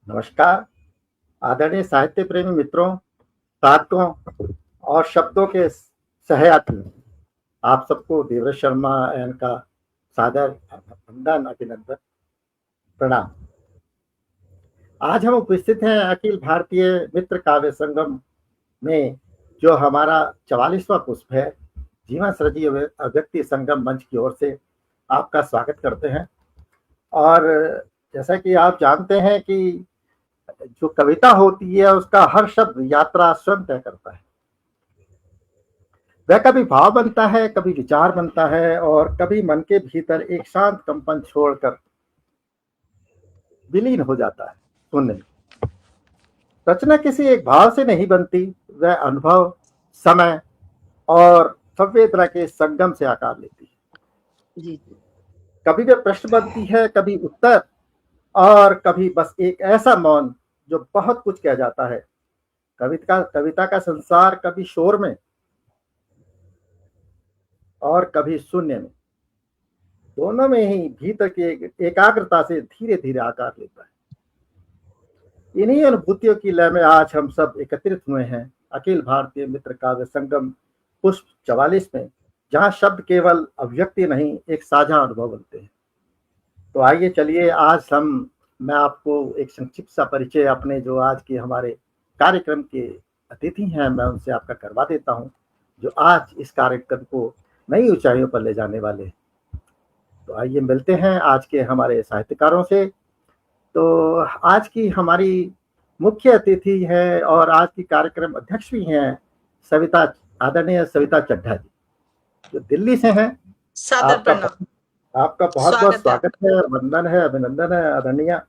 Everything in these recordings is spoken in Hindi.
नमस्कार आदरणीय साहित्य प्रेमी मित्रों, साधकों और शब्दों के सहयात्री, आप सबको देवराज शर्मा एन का सादर वंदन, अभिनंदन, प्रणाम। आज हम उपस्थित हैं अखिल भारतीय मित्र काव्य संगम में, जो हमारा 44वां पुष्प है। जीवन सृजी अभिव्यक्ति संगम मंच की ओर से आपका स्वागत करते हैं। और जैसा कि आप जानते हैं कि जो कविता होती है उसका हर शब्द यात्रा स्वयं तय करता है। वह कभी भाव बनता है, कभी विचार बनता है और कभी मन के भीतर एक शांत कंपन छोड़कर विलीन हो जाता है शून्य में। रचना किसी एक भाव से नहीं बनती, वह अनुभव, समय और संवेदना के संगम से आकार लेती है। जी। कभी वह प्रश्न बनती है, कभी उत्तर, और कभी बस एक ऐसा मौन जो बहुत कुछ कह जाता है। कविता का संसार कभी शोर में और कभी शून्य में, दोनों में ही भीतर की एकाग्रता से धीरे धीरे आकार लेता है। इन्हीं अनुभूतियों की लय में आज हम सब एकत्रित हुए हैं अखिल भारतीय मित्र काव्य संगम पुष्प 44 में, जहां शब्द केवल अभिव्यक्ति नहीं, एक साझा अनुभव बनते हैं। तो आइए चलिए, आज मैं आपको एक संक्षिप्त सा परिचय अपने जो आज के हमारे कार्यक्रम के अतिथि हैं, मैं उनसे आपका करवा देता हूं, जो आज इस कार्यक्रम को नई ऊंचाइयों पर ले जाने वाले हैं। तो आइए मिलते हैं आज के हमारे साहित्यकारों से। तो आज की हमारी मुख्य अतिथि है और आज की कार्यक्रम अध्यक्ष भी हैं आदरणीय सविता चड्ढा जी, जो दिल्ली से हैं। आपका बहुत बहुत स्वागत है, वंदन है, अभिनंदन है आदरणीय।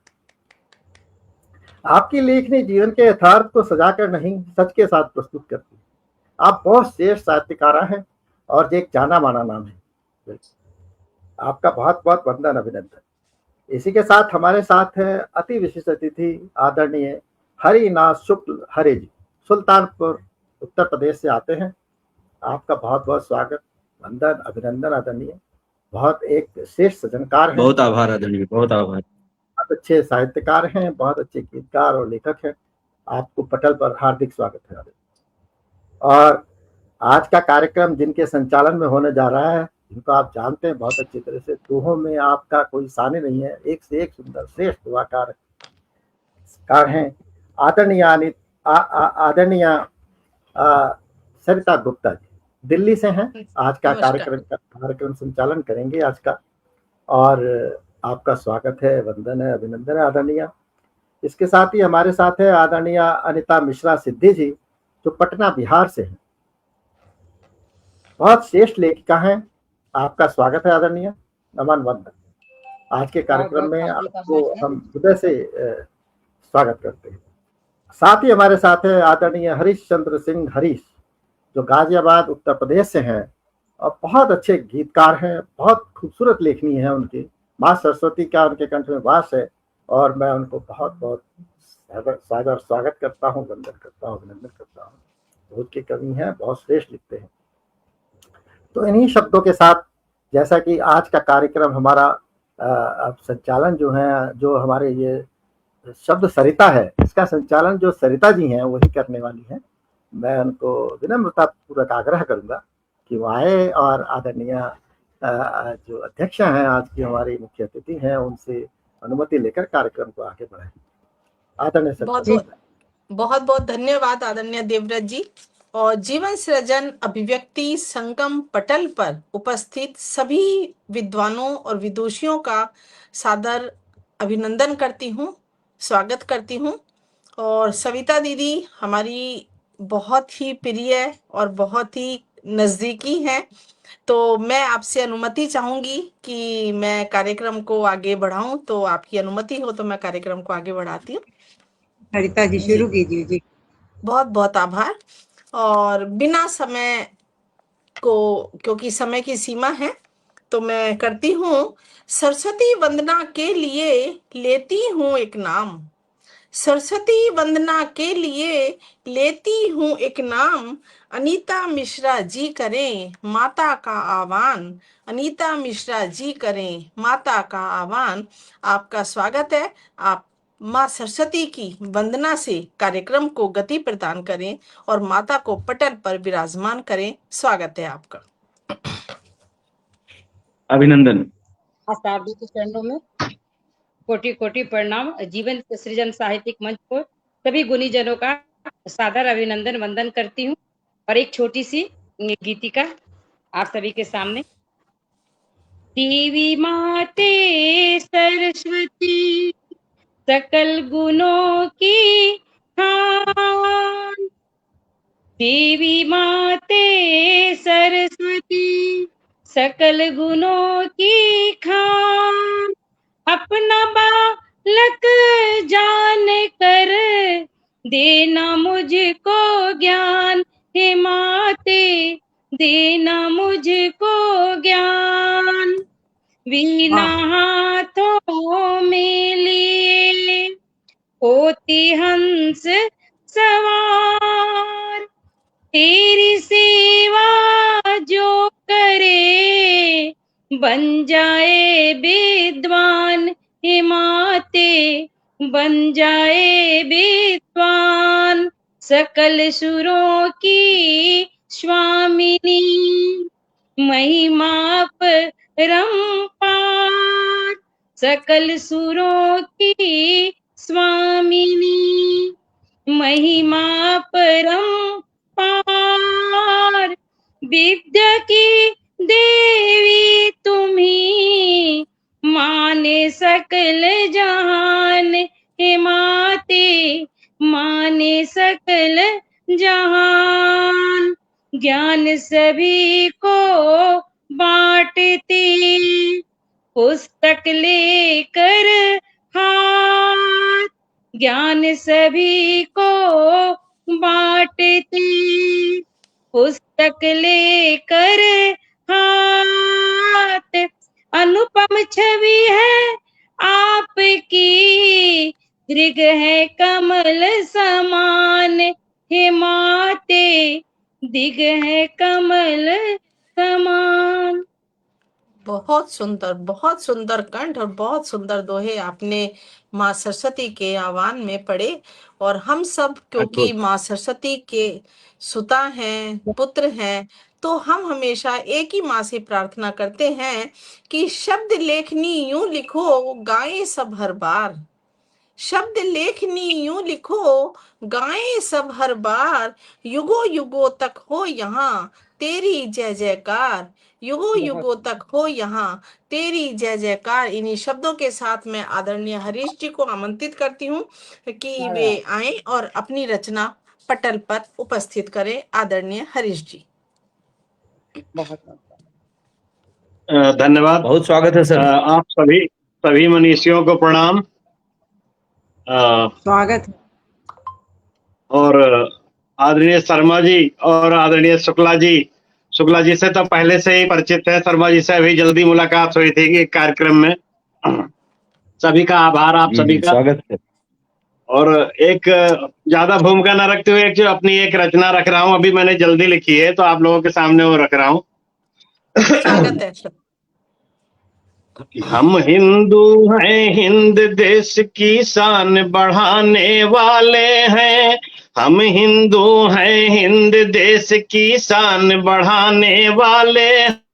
आपकी लेखनी जीवन के यथार्थ को सजाकर नहीं, सच के साथ प्रस्तुत करती है। आप बहुत श्रेष्ठ साहित्यकारा हैं और एक जाना माना नाम है। आपका बहुत बहुत वंदन, अभिनंदन। इसी के साथ हमारे साथ है अति विशिष्ट अतिथि आदरणीय हरिनाथ शुक्ल हरे जी, सुल्तानपुर उत्तर प्रदेश से आते हैं। आपका बहुत बहुत स्वागत, वंदन, अभिनंदन आदरणीय। बहुत एक श्रेष्ठ सृजनकार हैं। बहुत आभार आदरणीय, बहुत आभार। बहुत अच्छे साहित्यकार हैं, बहुत अच्छे गीतकार और लेखक हैं। आपको पटल पर हार्दिक स्वागत है। और आज का कार्यक्रम जिनके संचालन में होने जा रहा है, जिनको आप जानते हैं बहुत अच्छी तरह से, दोहों में आपका कोई सानी नहीं है, एक से एक सुंदर श्रेष्ठ दुआकार हैं आदरणीय सरिता गुप्ता जी, दिल्ली से हैं। आज का कार्यक्रम संचालन करेंगे आज का, और आपका स्वागत है, वंदन है, अभिनंदन है आदरणीय। इसके साथ ही हमारे साथ है आदरणीय अनिता मिश्रा सिद्धि जी, जो पटना बिहार से हैं। बहुत श्रेष्ठ लेखिका हैं। आपका स्वागत है आदरणीय, नमन, वंदन। आज के कार्यक्रम में आपको हम हृदय से स्वागत करते हैं। साथ ही हमारे साथ है आदरणीय हरीश चंद्र सिंह हरीश, जो गाजियाबाद उत्तर प्रदेश से हैं और बहुत अच्छे गीतकार हैं। बहुत खूबसूरत लेखनी है उनकी, माँ सरस्वती का उनके कंठ में वास है, और मैं उनको बहुत बहुत स्वागत करता हूँ, वंदन करता हूँ, अभिनंदन करता हूँ। बहुत की कवि हैं, बहुत श्रेष्ठ लिखते हैं। तो इन्हीं शब्दों के साथ, जैसा कि आज का कार्यक्रम हमारा अब संचालन जो है, जो हमारे ये शब्द सरिता है, इसका संचालन जो सरिता जी हैं वही करने वाली हैं। मैं उनको विनम्रता पूर्वक आग्रह करूंगा कि वो आए और आदरणीय जो अध्यक्ष हैं, आज की हमारी मुख्य अतिथि हैं, उनसे अनुमति लेकर कार्यक्रम को आगे बढ़ाएं। आदरणीय बहुत बहुत धन्यवाद आदरणीय देवव्रत जी। और जीवन सृजन अभिव्यक्ति संगम पटल पर उपस्थित सभी विद्वानों और विदुषियों का सादर अभिनंदन करती हूँ, स्वागत करती हूँ। और सविता दीदी हमारी बहुत ही प्रिय और बहुत ही नजदीकी हैं, तो मैं आपसे अनुमति चाहूंगी कि मैं कार्यक्रम को आगे बढ़ाऊं। तो आपकी अनुमति हो तो मैं कार्यक्रम को आगे बढ़ाती हूँ। सरिता जी शुरू कीजिए जी। बहुत बहुत आभार। और बिना समय को, क्योंकि समय की सीमा है, तो मैं करती हूँ। सरस्वती वंदना के लिए लेती हूँ एक नाम, सरस्वती वंदना के लिए लेती हूँ एक नाम। अनीता मिश्रा जी करें माता का आह्वान, अनीता मिश्रा जी करें माता का आह्वान। आपका स्वागत है, आप माँ सरस्वती की वंदना से कार्यक्रम को गति प्रदान करें और माता को पटल पर विराजमान करें। स्वागत है आपका। अभिनंदन। शारदों के चरणों में कोटि कोटि प्रणाम। जीवन सृजन साहित्यिक मंच को सभी गुणीजनों का सादर अभिनंदन वंदन करती हूँ। और एक छोटी सी गीतिका आप सभी के सामने। देवी माते सरस्वती सकल गुणों की खान, देवी माते सरस्वती सकल गुणों की खान, अपना बालक जान कर देना मुझको ज्ञान, हे माते देना मुझको ज्ञान। वीणा हाथों में लिए होती हंस सवार, तेरी सेवा जो करे बन जाए विद्वान, हे माते बन जाए विद्वान। सकल सुरों की स्वामिनी महिमा परम्पार, सकल सुरों की स्वामिनी महिमा परम्पार। विद्या की देवी तुम्ही माने सकल जहान, हे माते माने सकल जहान। ज्ञान सभी को बांटती पुस्तक लेकर हाथ, ज्ञान सभी को बांटती पुस्तक लेकर हाथ। अनुपम छवि है आपकी दृग है कमल समान, हे माते दिग है कमल समान। बहुत सुंदर कंठ और बहुत सुंदर दोहे आपने माँ सरस्वती के आह्वान में पढ़े। और हम सब क्योंकि माँ सरस्वती के सुता हैं, पुत्र हैं, तो हम हमेशा एक ही माँ से प्रार्थना करते हैं कि शब्द लेखनी यूं लिखो गाएं सब हर बार, शब्द लेखनी यूं लिखो गाएं सब हर बार, युगों युगों तक हो यहाँ तेरी जय जयकार, युगों युगों तक हो यहाँ तेरी जय जयकार। इन्हीं शब्दों के साथ मैं आदरणीय हरीश जी को आमंत्रित करती हूँ कि वे आएं और अपनी रचना पटल पर उपस्थित करें। आदरणीय हरीश जी। धन्यवाद, बहुत स्वागत है सर। आप सभी मनीषियों को प्रणाम। स्वागत है। और आदरणीय शर्मा जी और आदरणीय शुक्ला जी से तो पहले से ही परिचित है। शर्मा जी से अभी जल्दी मुलाकात हुई थी एक कार्यक्रम में। सभी का आभार, आप सभी का स्वागत है। और एक ज्यादा भूमिका न रखते हुए एक जो अपनी एक रचना रख रहा हूँ, अभी मैंने जल्दी लिखी है तो आप लोगों के सामने वो रख रहा हूँ। स्वागत है। हम हिंदू हैं, हिंद देश की शान बढ़ाने वाले हैं। हम हिंदू हैं, हिंद देश की शान बढ़ाने वाले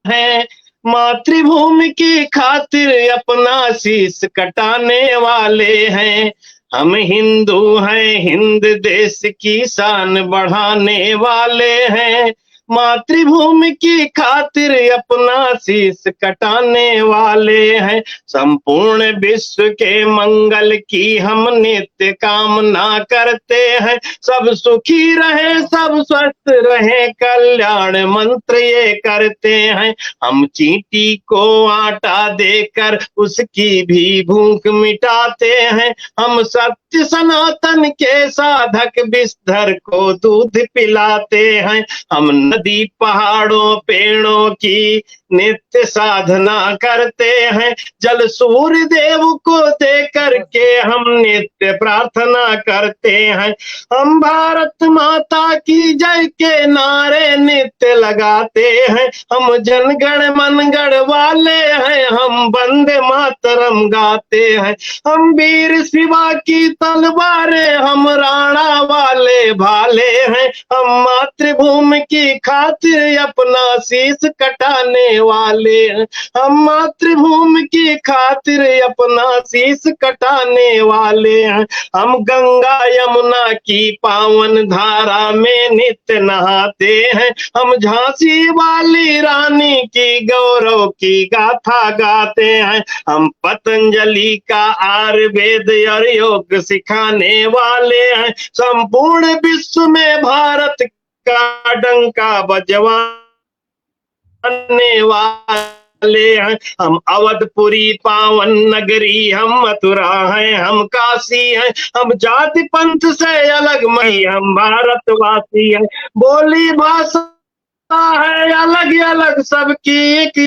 हैं। मातृभूमि की खातिर अपना शीश कटाने वाले हैं। हम हिंदू हैं, हिंद देश की शान बढ़ाने वाले हैं। मातृभूमि की खातिर अपना शीश कटाने वाले हैं। संपूर्ण विश्व के मंगल की हम नित्य कामना करते हैं। सब सुखी रहे, सब स्वस्थ रहे, कल्याण मंत्र ये करते हैं। हम चींटी को आटा देकर उसकी भी भूख मिटाते हैं। हम सत्य सनातन के साधक विषधर को दूध पिलाते हैं। हम नदी पहाड़ों पेड़ों की नित्य साधना करते हैं। जल सूर्य देव को दे करके हम नित्य प्रार्थना करते हैं। हम भारत माता की जय के नारे नित्य लगाते हैं। हम जनगण मनगढ़ वाले हैं, हम वंदे मातरम गाते हैं। हम वीर शिवा की तलवारें, हम राणा वाले भाले हैं। हम मातृभूमि की खातिर अपना शीश कटाने वाले हैं। हम मातृभूमि की खातिर अपना शीश कटाने वाले हैं। हम गंगा यमुना की पावन धारा में नित्य नहाते हैं। हम झांसी वाली रानी की गौरव की गाथा गाते हैं। हम पतंजलि का आयुर्वेद और योग सिखाने वाले हैं। संपूर्ण विश्व में भारत का डंका बजवाने वाले हैं। हम अवधपुरी पावन नगरी, हम मथुरा हैं, हम काशी हैं। हम जाति पंथ से अलग नहीं, हम भारतवासी हैं। बोली भाषा है अलग अलग, सबकी एक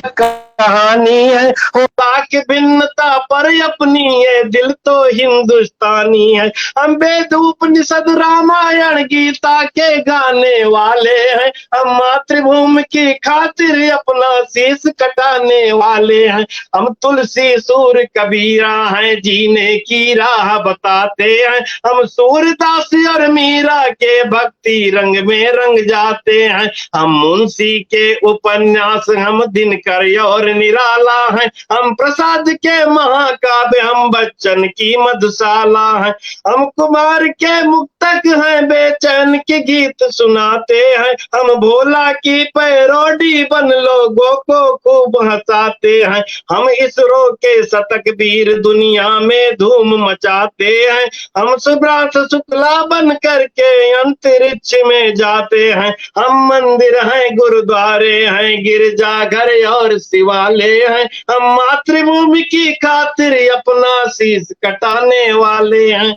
कहानी है। होता कि भिन्नता पर अपनी है, दिल तो हिंदुस्तानी है। हम वेद उपनिषद रामायण गीता के गाने वाले हैं। हम मातृभूमि की खातिर अपना शीश कटाने वाले हैं। हम तुलसी सूर्य कबीरा हैं, जीने की राह बताते हैं। हम सूरदास और मीरा के भक्ति रंग में रंग जाते हैं। हम मुंशी के उपन्यास, हम दिनकर और निराला है। हम प्रसाद के महाकाव्य, हम बच्चन की मधुशाला है। हम कुमार के मुक्तक हैं, बेचैन के गीत सुनाते हैं। हम भोला की पैरोडी बन लोगों को खूब हंसाते हैं। हम इसरो के शतक वीर दुनिया में धूम मचाते हैं। हम सुब्रत शुक्ला बन करके अंतरिक्ष में जाते हैं। हम मंदिर हैं, गुरुद्वारे हैं, गिरजाघर और शिवालय हैं। हम मातृभूमि की खातिर अपना शीश कटाने वाले हैं।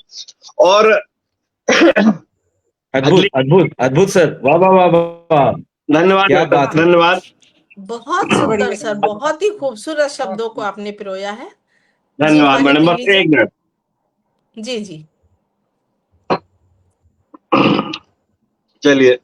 और अद्भुत अद्भुत अद्भुत सर, वाह वाह वाह वाह, धन्यवाद, क्या बात है। धन्यवाद। बहुत सुंदर सर, बहुत ही खूबसूरत शब्दों को आपने पिरोया है। धन्यवाद मैडम, बस लीजिए। एक मिनट। जी जी, चलिए।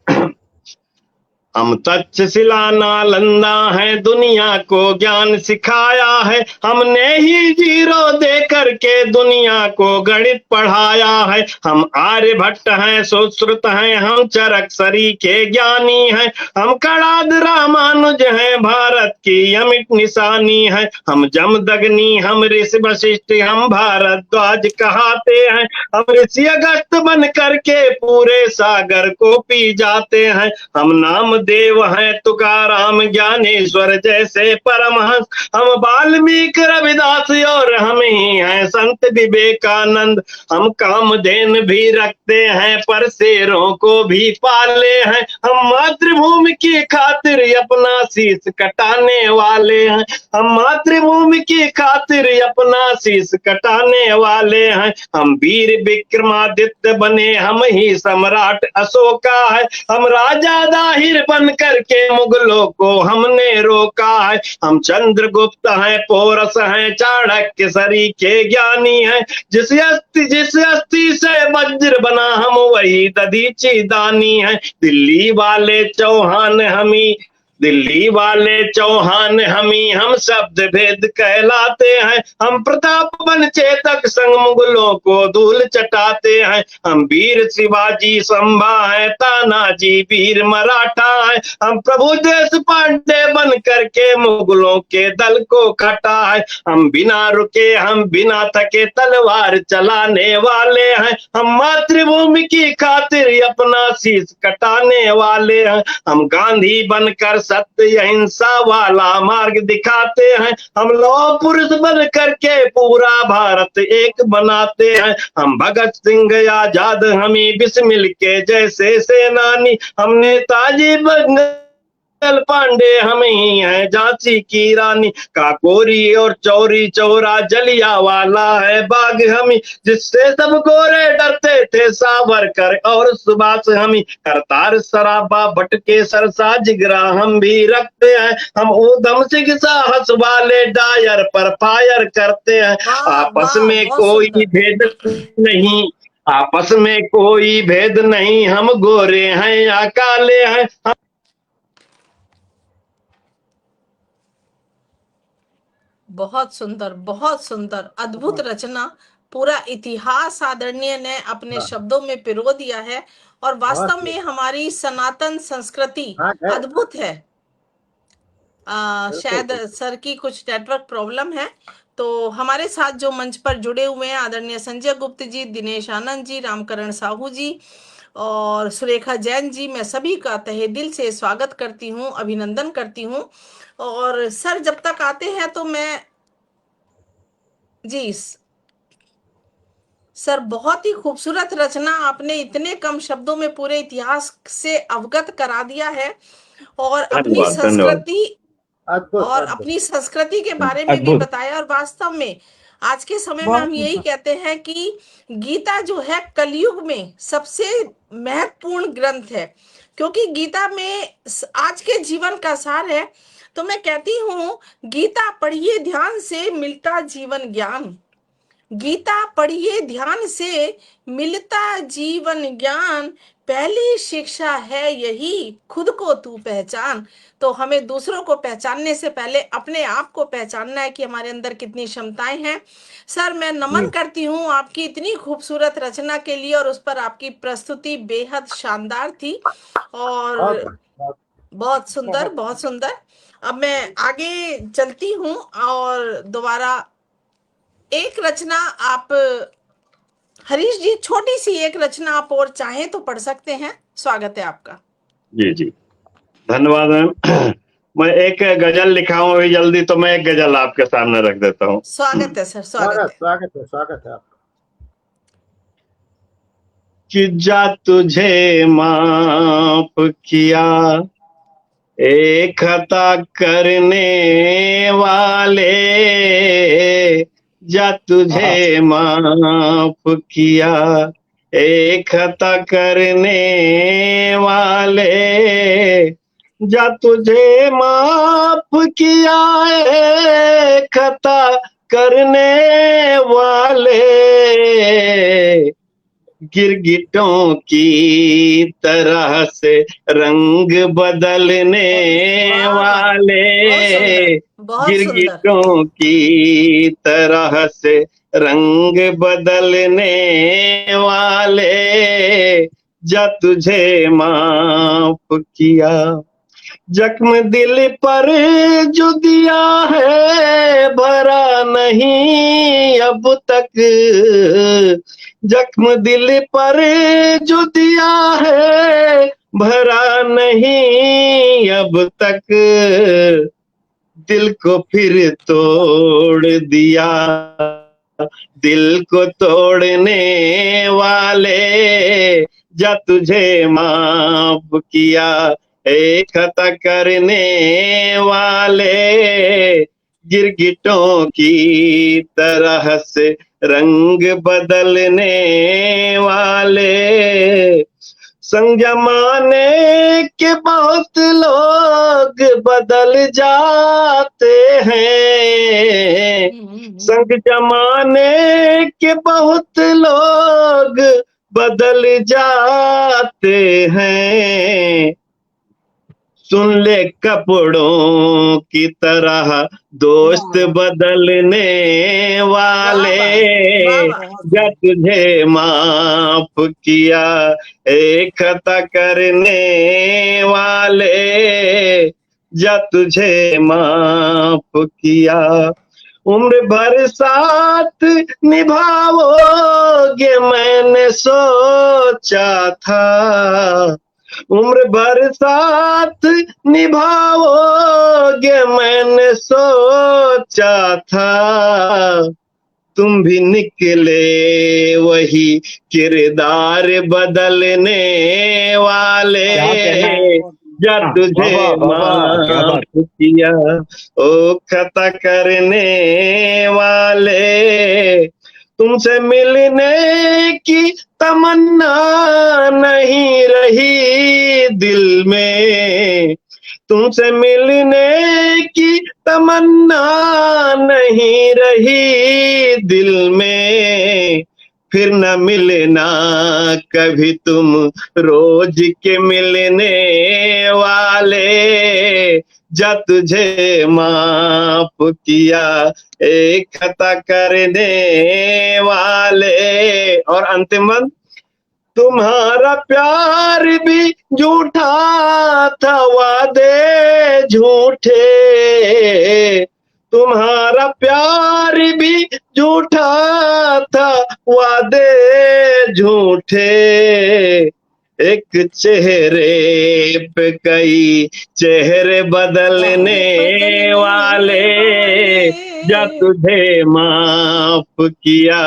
हम तक्षशिला नालंदा है, दुनिया को ज्ञान सिखाया है। हमने ही जीरो दे करके दुनिया को गणित पढ़ाया है। हम आर्यभट्ट हैं, सुश्रुत हैं, हम चरकसरी के ज्ञानी हैं। हम कणाद रामानुज हैं, भारत की अमिट निशानी है। हम जमदग्नि, हम ऋषि वशिष्ठ, हम भारद्वाज कहाते हैं। हम ऋषि अगस्त बन करके पूरे सागर को पी जाते हैं। हम नाम देव हैं, तुकाराम ज्ञानेश्वर जैसे परमहंस। हम वाल्मीकि रविदास और हम ही हैं संत विवेकानंद। हम कामधेन भी रखते हैं, पर शेरों को भी पाले हैं। हम मातृभूमि की खातिर अपना शीश कटाने वाले हैं। हम मातृभूमि की खातिर अपना शीश कटाने वाले हैं। हम वीर विक्रमादित्य बने, हम ही सम्राट अशोका है। हम राजा दाहिर बन करके मुगलों को हमने रोका है। हम चंद्रगुप्त हैं, पोरस हैं, चाणक्य सरी के ज्ञानी हैं। जिस अस्थि से वज्र बना, हम वही दधीची दानी है। दिल्ली वाले चौहान हमी, हम शब्द भेद कहलाते हैं। हम प्रताप बन चेतक संग मुगलों को धूल चटाते हैं। हम वीर शिवाजी संभा है, तानाजी वीर मराठा है। हम प्रभु देश पांडे बन करके मुगलों के दल को काटा है। हम बिना रुके, हम बिना थके तलवार चलाने वाले हैं। हम मातृभूमि की खातिर अपना शीश कटाने वाले हैं। हम गांधी बनकर सत्य अहिंसा वाला मार्ग दिखाते हैं। हम लौह पुरुष बन करके पूरा भारत एक बनाते हैं। हम भगत सिंह आजाद, हमी बिस्मिल के जैसे सेनानी। हम नेताजी बन मंगल पांडे हम ही हैं, झांसी की रानी काकोरी और चौरी चौरा जलियांवाला है बाग हम ही, जिससे सब गोरे डरते थे सावरकर और सुभाष हम ही, करतार सराबा भटके सरसा जिगरा हम भी रखते हैं, हम ऊधम सिंह साहस वाले डायर पर फायर करते हैं, वाह आपस वाह, में बहुत कोई सुंदर। भेद नहीं, आपस में कोई भेद नहीं, हम गोरे हैं या काले हैं। बहुत सुंदर, बहुत सुंदर, अद्भुत रचना। पूरा इतिहास आदरणीय ने अपने हाँ। शब्दों में पिरो दिया है और वास्तव बहुत में हमारी सनातन संस्कृति हाँ है, अद्भुत है। बिल्कुल शायद बिल्कुल। सर की कुछ नेटवर्क प्रॉब्लम है। तो हमारे साथ जो मंच पर जुड़े हुए हैं आदरणीय संजय गुप्त जी, दिनेश आनंद जी, रामकरण साहू जी और सुरेखा जैन जी, मैं सभी का तहे दिल से स्वागत करती हूँ, अभिनंदन करती हूँ। और सर जब तक आते हैं तो मैं जी सर, बहुत ही खूबसूरत रचना आपने इतने कम शब्दों में पूरे इतिहास से अवगत करा दिया है और अपनी धन्यवाद धन्यवाद। संस्कृति अद्भुत और अद्भुत। अपनी संस्कृति के बारे में भी अद्भुत। बताया। और वास्तव में आज के समय में बहुत हम यही कहते हैं कि गीता जो है कलयुग में सबसे महत्वपूर्ण ग्रंथ है, क्योंकि गीता में आज के जीवन का सार है। तो मैं कहती हूँ गीता पढ़िए ध्यान से मिलता जीवन ज्ञान, गीता पढ़िए ध्यान से मिलता जीवन ज्ञान, पहली शिक्षा है यही खुद को तू पहचान। तो हमें दूसरों को पहचानने से पहले अपने आप को पहचानना है कि हमारे अंदर कितनी क्षमताएं हैं। सर मैं नमन करती हूँ आपकी इतनी खूबसूरत रचना के लिए और उस पर आपकी प्रस्तुति बेहद शानदार थी और बहुत बहुत सुंदर, बहुत सुंदर। अब मैं आगे चलती हूँ और दोबारा एक रचना आप हरीश जी, छोटी सी एक रचना आप और चाहें तो पढ़ सकते हैं, स्वागत है आपका। जी जी धन्यवाद मैम। मैं एक गजल लिखा हूँ अभी जल्दी, तो मैं एक गजल आपके सामने रख देता हूँ। स्वागत है सर, स्वागत है। स्वागत है आपका। कि जा तुझे माफ किया एक खता करने वाले, जा तुझे माफ किया एक खता करने वाले, जा तुझे माफ किया एक खता करने वाले, गिरगिटों की तरह से रंग बदलने वाले, बहुत सुंदर। गिरगिटों की तरह से रंग बदलने वाले, जा तुझे माफ किया। जख्म दिल पर जो दिया है भरा नहीं अब तक, जख्म दिल पर जो दिया है भरा नहीं अब तक, दिल को फिर तोड़ दिया, दिल को तोड़ने वाले, जा तुझे माफ किया एक खता करने वाले, गिरगिटों की तरह से रंग बदलने वाले, संग जमाने के बहुत लोग बदल जाते हैं, संग जमाने के बहुत लोग बदल जाते हैं, सुन ले कपड़ों की तरह दोस्त बदलने वाले, जा तुझे माफ किया एक खता करने वाले, जा तुझे माफ किया। उम्र भर साथ निभाओगे मैंने सोचा था, उम्र भर साथ निभाओगे मैंने सोचा था, तुम भी निकले वही किरदार बदलने वाले, जा तुझे वाह वाह, क्या बात। माफ किया ओ खता करने वाले। तुमसे मिलने की तमन्ना नहीं रही दिल में, तुमसे मिलने की तमन्ना नहीं रही दिल में। फिर न मिलना कभी तुम रोज के मिलने वाले। जा तुझे माफ किया एक खता करने वाले। और अंतिम अंत, तुम्हारा प्यार भी झूठा था वादे झूठे, तुम्हारा प्यार भी झूठा था वादे झूठे। एक चेहरे पे कई चेहरे बदलने वाले। जा तुझे माफ किया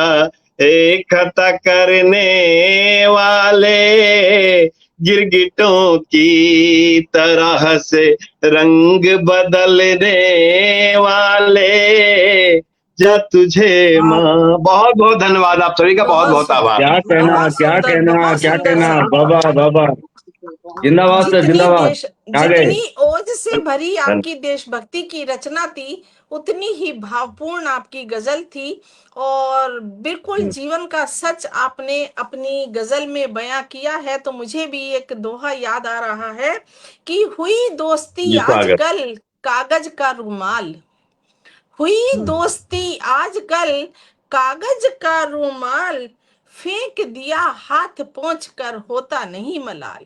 एक खता करने वाले। गिरगिटों की तरह से रंग बदलने वाले। जा तुझे माँ। बहुत बहुत धन्यवाद आप सभी का, बहुत बहुत आभार। क्या कहना, बहुत क्या सुंदर, कहना, बहुत क्या सुंदर कहना, सर। बाबा बाबा, जिंदाबाद सर, जिंदाबाद। आ गए। जितनी ओज से भरी आपकी देशभक्ति की रचना थी, उतनी ही भावपूर्ण आपकी गजल थी और बिल्कुल जीवन का सच आपने अपनी गजल में बयां किया है। तो मुझे भी एक दोहा याद आ रहा है कि हुई दोस्ती जी स्वागत। आजकल कागज का रुमाल, हुई दोस्ती आजकल कागज का रुमाल, फेंक दिया हाथ पहुंच कर होता नहीं मलाल,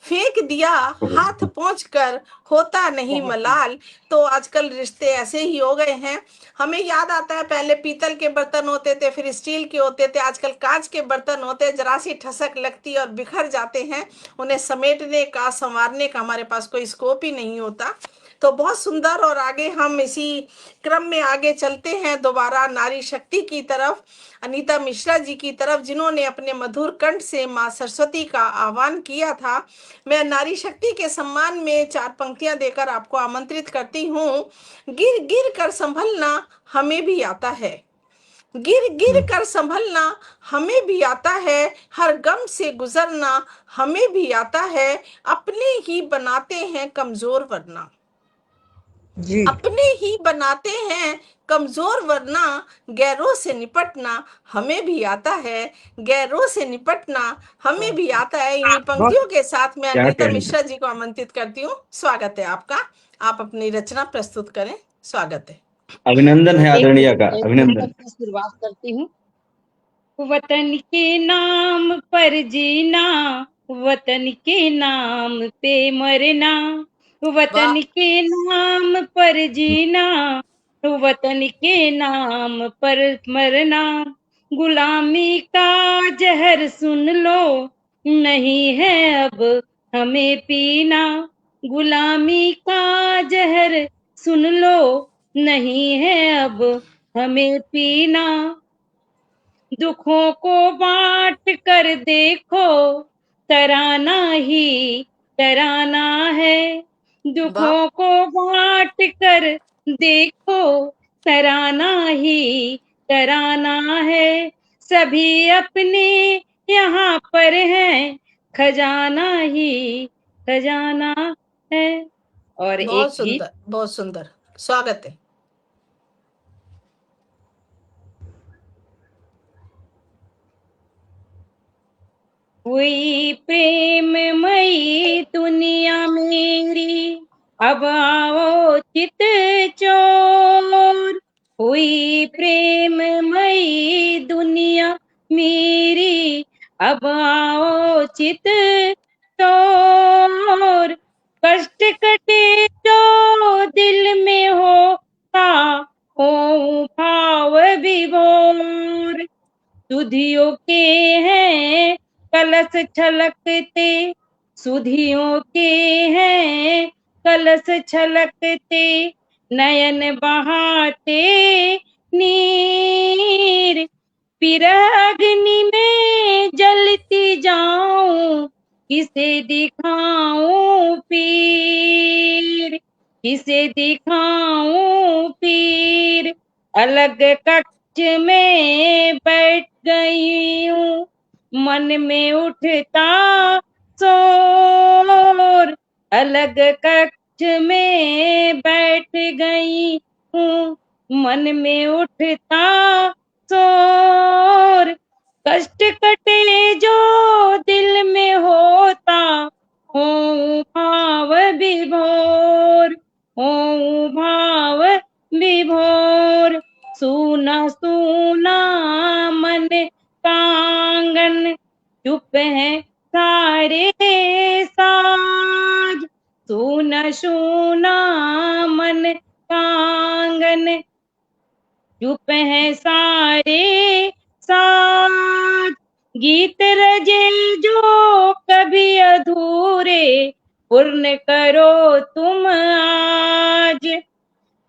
फेंक दिया हाथ पहुंच कर होता नहीं मलाल। तो आजकल रिश्ते ऐसे ही हो गए हैं। हमें याद आता है पहले पीतल के बर्तन होते थे, फिर स्टील के होते थे, आजकल कांच के बर्तन होते हैं। जरा सी ठसक लगती और बिखर जाते हैं, उन्हें समेटने का, संवारने का हमारे पास कोई स्कोप ही नहीं होता। तो बहुत सुंदर। और आगे हम इसी क्रम में आगे चलते हैं दोबारा नारी शक्ति की तरफ, अनीता मिश्रा जी की तरफ, जिन्होंने अपने मधुर कंठ से माँ सरस्वती का आह्वान किया था। मैं नारी शक्ति के सम्मान में 4 पंक्तियां देकर आपको आमंत्रित करती हूँ। गिर गिर कर संभलना हमें भी आता है, गिर गिर कर संभलना हमें भी आता है, हर गम से गुजरना हमें भी आता है, अपने ही बनाते हैं कमजोर वरना, अपने ही बनाते हैं कमजोर वरना, गैरों से निपटना हमें भी आता है, गैरों से निपटना हमें भी आता है। इन्हीं पंक्तियों के साथ मैं क्या अनीता कहना। मिश्रा जी को आमंत्रित करती हूँ। स्वागत है आपका, आप अपनी रचना प्रस्तुत करें। स्वागत है। अभिनंदन है आदरणीय का, एक अभिनंदन। से शुरुआत करती हूँ। वतन के नाम पर जीना, वतन के नाम पे मरना, वतन वाह, के नाम पर जीना, वतन के नाम पर मरना। गुलामी का जहर सुन लो, नहीं है अब हमें पीना, गुलामी का जहर सुन लो, नहीं है अब हमें पीना। दुखों को बांट कर देखो, तराना ही तराना है, वाह, दुखों को बांट कर देखो, तराना ही तराना है। सभी अपने यहाँ पर हैं, खजाना ही खजाना है। और एक बहुत गीत। सुंदर, बहुत सुंदर। स्वागत है। हुई प्रेममयी दुनिया मेरी, अब आओ चित चोर, हुई प्रेममयी दुनिया मेरी, अब आओ चित चोर। कष्ट कटे जो दिल में होता, हो भाव विभोर, सुधियों के हैं कलश छलकते, सुधियों के हैं कलश छलकते, नयन बहाते नीर, पिरह अग्नि में जलती जाऊं, किसे दिखाऊं पीर, किसे दिखाऊं पीर, अलग कक्ष में बैठ गई हूँ, मन में उठता शोर, अलग कक्ष में बैठ गई हूँ, मन में उठता शोर, कष्ट कटे जो दिल में होता, होऊं भाव विभोर, होऊं भाव विभोर, सूना सूना मन कांगन, चुप है सारे साज, सूना सूना मन कांगन, चुप है सारे साज, गीत रजे जो कभी अधूरे, पूर्ण करो तुम आज,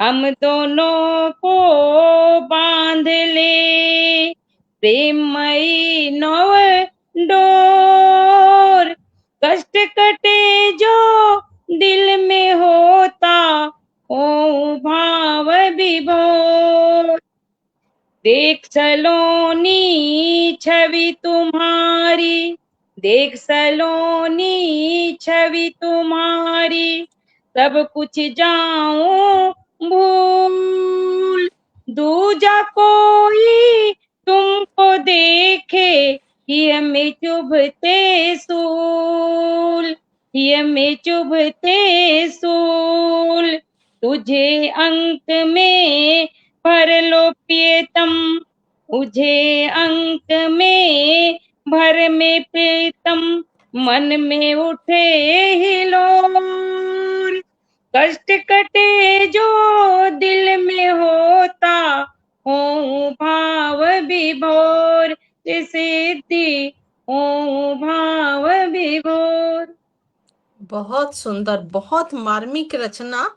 हम दोनों को बांध ले प्रेममयी नव डोर, कष्ट कटे जो दिल में होता, ओ भाव विभोर, देख सलोनी छवि तुम्हारी, देख सलोनी छवि तुम्हारी, सब कुछ जाऊं भूल, दूजा कोई तुमको देखे, ये में चुभते सूल, ये में चुभते सूल, तुझे अंक में भर लो प्रियतम, मुझे अंक में भर में प्रीतम, मन में उठे हिलोर, कष्ट कटे जो दिल में होता, हो भाव विभोर, सिद्धि हो भाव विभोर। बहुत सुंदर, बहुत मार्मिक रचना,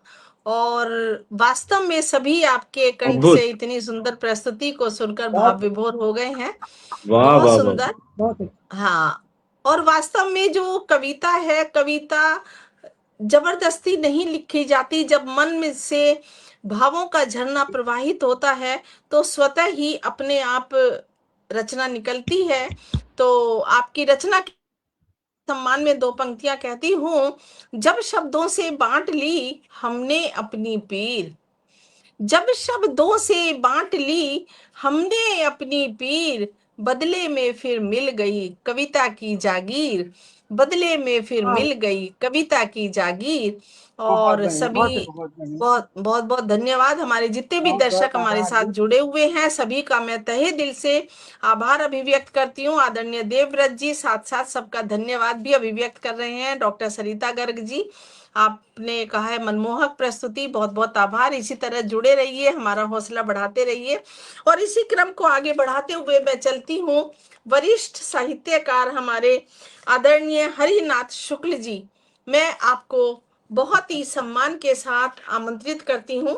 और वास्तव में सभी आपके कंठ अद्भुत। से इतनी सुंदर प्रस्तुति को सुनकर वाह। भाव विभोर हो गए हैं। वाह बहुत वाह वाह। सुंदर। बहुत हाँ, और वास्तव में जो कविता है, कविता जबरदस्ती नहीं लिखी जाती। जब मन में से भावों का झरना प्रवाहित होता है तो स्वतः ही अपने आप रचना निकलती है। तो आपकी रचना के सम्मान में दो पंक्तियां कहती हूँ। जब शब्दों से बांट ली हमने अपनी पीर, जब शब्दों से बांट ली हमने अपनी पीर, बदले में फिर मिल गई कविता की जागीर, बदले में फिर मिल गई कविता की जागीर। और सभी बहुत बहुत बहुत धन्यवाद। हमारे जितने भी दर्शक हमारे साथ जुड़े हुए हैं सभी का मैं तहे दिल से आभार अभिव्यक्त करती हूँ। आदरणीय देवव्रत जी साथ साथ सबका धन्यवाद भी अभिव्यक्त कर रहे हैं। डॉक्टर सरिता गर्ग जी, आपने कहा है मनमोहक प्रस्तुति, बहुत बहुत आभार। इसी तरह जुड़े रहिए, हमारा हौसला बढ़ाते रहिए। और इसी क्रम को आगे बढ़ाते हुए मैं चलती हूँ वरिष्ठ साहित्यकार हमारे आदरणीय हरिनाथ शुक्ल जी, मैं आपको बहुत ही सम्मान के साथ आमंत्रित करती हूँ।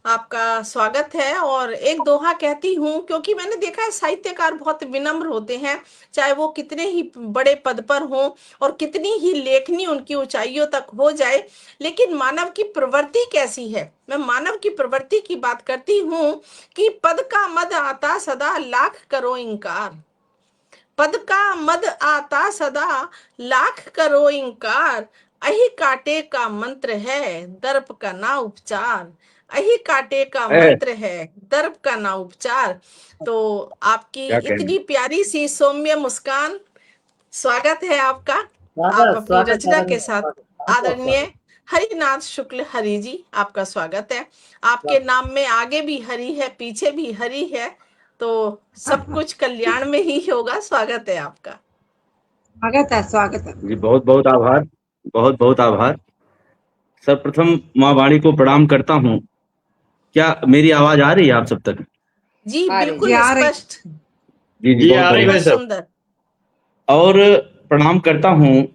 आपका स्वागत है। और एक दोहा कहती हूँ, क्योंकि मैंने देखा है साहित्यकार बहुत विनम्र होते हैं, चाहे वो कितने ही बड़े पद पर हों और कितनी ही लेखनी उनकी ऊंचाइयों तक हो जाए, लेकिन मानव की प्रवृत्ति कैसी है। मैं मानव की प्रवृत्ति की बात करती हूँ कि पद का मद आता सदा लाख करो इंकार, पद का मद आता सदा लाख करो इंकार, अहि काटे का मंत्र है दर्प का ना उपचार, अहि काटे का मंत्र है दर्प का ना उपचार। तो आपकी इतनी प्यारी सी सौम्य मुस्कान, स्वागत है आपका। आप अपनी रचना के साथ आदरणीय हरिनाथ शुक्ल हरि जी, आपका स्वागत है। आपके नाम में आगे भी हरि है, पीछे भी हरि है, तो सब कुछ कल्याण में ही होगा। स्वागत है आपका। स्वागत है, स्वागत है जी, बहुत बहुत आभार, बहुत बहुत आभार। सर्वप्रथम माँ वाणी को प्रणाम करता हूँ। क्या मेरी आवाज आ रही है आप सब तक? जी बिल्कुल स्पष्ट। जी जी, आ रही है सर। सुंदर। और प्रणाम करता हूँ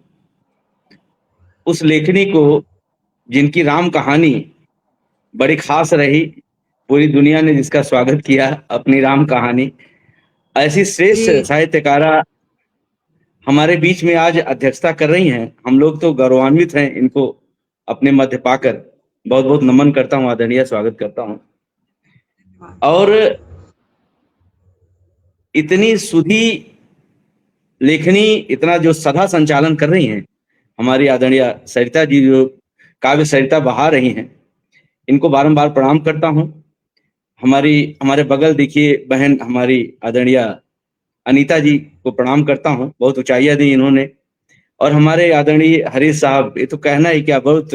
उस लेखनी को जिनकी राम कहानी बड़ी खास रही, पूरी दुनिया ने जिसका स्वागत किया अपनी राम कहानी। ऐसी श्रेष्ठ साहित्यकारा हमारे बीच में आज अध्यक्षता कर रही हैं। हम लोग तो गौरवान्वित हैं इनको अपने मध्य पाकर। बहुत बहुत नमन करता हूँ, आदरणीय स्वागत करता हूँ। और इतनी सुधी लेखनी, इतना जो सदा संचालन कर रही हैं हमारी आदरणीय सरिता जी, जो काव्य सरिता बहा रही हैं, इनको बारंबार प्रणाम करता हूँ। हमारे बगल देखिए बहन हमारी आदरणीय अनीता जी को प्रणाम करता हूँ, बहुत ऊंचाइयां दी इन्होंने। और हमारे आदरणीय हरीश साहब, ये तो कहना ही क्या, बहुत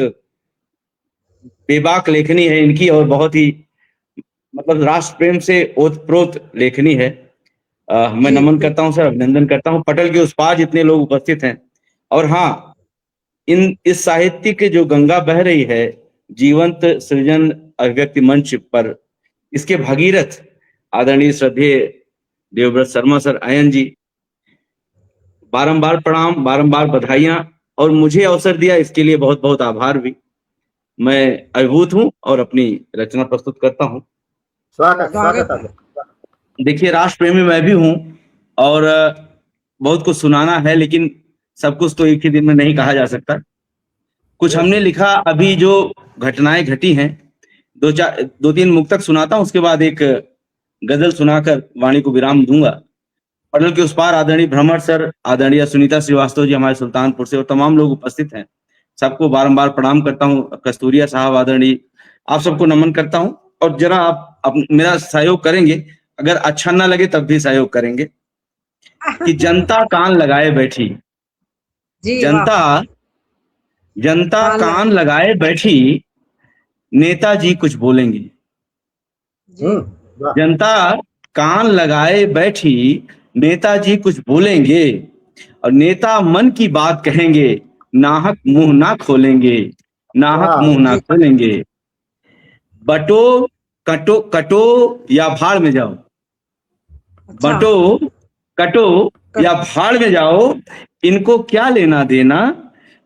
बेबाक लेखनी है इनकी और बहुत ही मतलब राष्ट्र प्रेम से ओतप्रोत लेखनी है। मैं नमन करता हूँ सर, अभिनंदन करता हूँ। पटल के उस पार जितने लोग उपस्थित हैं, और हाँ, इस साहित्य के जो गंगा बह रही है जीवंत सृजन अभिव्यक्ति मंच पर, इसके भगीरथ आदरणीय श्रद्धेय देवव्रत शर्मा सर, आयन जी, बारंबार प्रणाम, बारंबार बधाइयां, और मुझे अवसर दिया इसके लिए बहुत बहुत आभार भी। मैं अभिभूत हूं और अपनी रचना प्रस्तुत करता हूं। स्वागत। देखिए, राष्ट्र प्रेमी मैं भी हूं और बहुत कुछ सुनाना है, लेकिन सब कुछ तो एक ही दिन में नहीं कहा जा सकता। कुछ हमने लिखा, अभी जो घटनाएं घटी हैं, दो तीन मुक्तक सुनाता हूं, उसके बाद एक गजल सुनाकर वाणी को विराम दूंगा। पटल के उस पार आदरणीय भ्रमर सर, आदरणीय सुनीता श्रीवास्तव जी हमारे सुल्तानपुर से, और तमाम लोग उपस्थित हैं, सबको बारंबार प्रणाम करता हूँ। कस्तूरिया साहब आदरणीय, आप सबको नमन करता हूँ। और जरा आप मेरा सहयोग करेंगे, अगर अच्छा ना लगे तब भी सहयोग करेंगे, कि जनता कान लगाए बैठी, जनता कान लगाए बैठी, नेताजी कुछ बोलेंगे। जनता कान लगाए बैठी, नेताजी कुछ बोलेंगे, और नेता मन की बात कहेंगे, नाहक मुंह ना खोलेंगे, नाहक मुंह ना खोलेंगे। बटो कटो कटो या भाड़ में जाओ, बटो कटो या भाड़ में जाओ, इनको क्या लेना देना,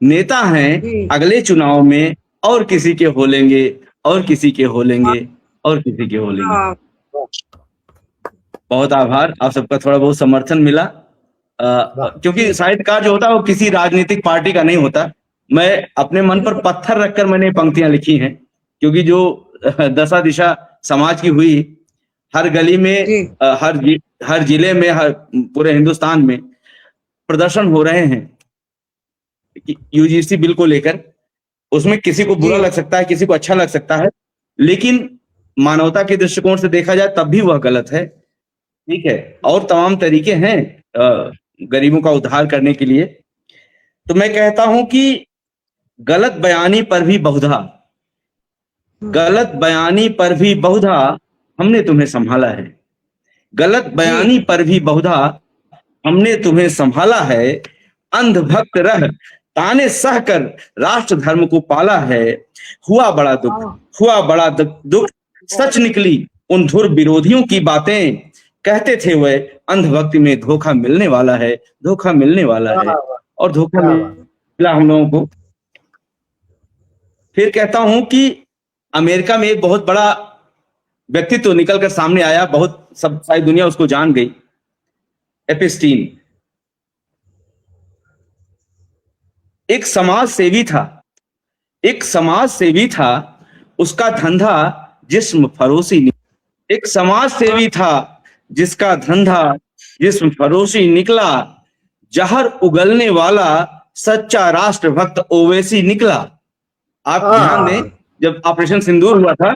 नेता हैं अगले चुनाव में और किसी के हो लेंगे, और किसी के हो लेंगे, और किसी के हो लेंगे। बहुत आभार, आप सबका थोड़ा बहुत समर्थन मिला। क्योंकि साहित्यकार जो होता है वो किसी राजनीतिक पार्टी का नहीं होता। मैं अपने मन पर पत्थर रखकर मैंने पंक्तियां लिखी हैं, क्योंकि जो दशा दिशा समाज की हुई, हर गली में, हर जिले में, हर पूरे हिंदुस्तान में प्रदर्शन हो रहे हैं यूजीसी बिल को लेकर। उसमें किसी को बुरा लग सकता है, किसी को अच्छा लग सकता है, लेकिन मानवता के दृष्टिकोण से देखा जाए तब भी वह गलत है। ठीक है, और तमाम तरीके हैं गरीबों का उद्धार करने के लिए। तो मैं कहता हूं कि गलत बयानी पर भी बहुधा, गलत बयानी पर भी बहुधा हमने तुम्हें संभाला है, गलत बयानी पर भी बहुधा हमने तुम्हें संभाला है। अंधभक्त रह ताने सहकर राष्ट्र धर्म को पाला है। हुआ बड़ा दुख, हुआ बड़ा दुख, सच निकली उन धुर विरोधियों की बातें। कहते थे वह अंधभक्ति में धोखा मिलने वाला है, धोखा मिलने वाला है, और धोखा मिला हम लोगों को। फिर कहता हूं कि अमेरिका में एक बहुत बड़ा व्यक्तित्व निकलकर सामने आया, बहुत सब सारी दुनिया उसको जान गई, एपिस्टीन। एक समाज सेवी था, एक समाज सेवी था, उसका धंधा जिस्म फरोशी। एक समाज सेवी था जिसका धंधा जिस्म फरोशी निकला। जहर उगलने वाला सच्चा राष्ट्रभक्त ओवैसी निकला। आप ध्यान दें, जब ऑपरेशन सिंदूर हुआ था,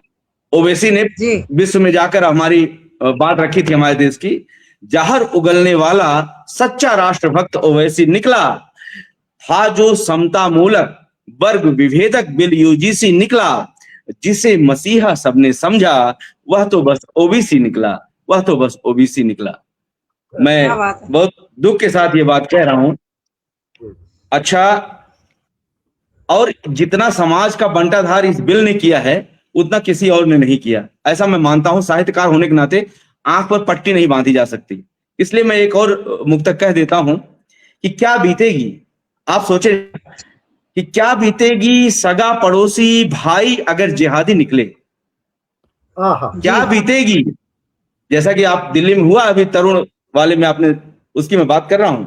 ओवैसी ने विश्व में जाकर हमारी बात रखी थी हमारे देश की। जहर उगलने वाला सच्चा राष्ट्रभक्त ओवैसी निकला। था जो समता मूलक वर्ग विभेदक बिल यूजीसी निकला। जिसे मसीहा सबने समझा वह तो बस ओबीसी निकला, वह तो बस ओबीसी निकला। मैं बहुत दुख के साथ ये बात कह रहा हूं। अच्छा, और जितना समाज का बंटाधार इस बिल ने किया है उतना किसी और ने नहीं किया, ऐसा मैं मानता हूं। साहित्यकार होने के नाते आंख पर पट्टी नहीं बांधी जा सकती। इसलिए मैं एक और मुक्तक कह देता हूं कि क्या बीतेगी, आप सोचे कि क्या बीतेगी सगा पड़ोसी भाई अगर जिहादी निकले। क्या बीतेगी, जैसा कि आप दिल्ली में हुआ अभी तरुण वाले में, आपने उसकी मैं बात कर रहा हूं।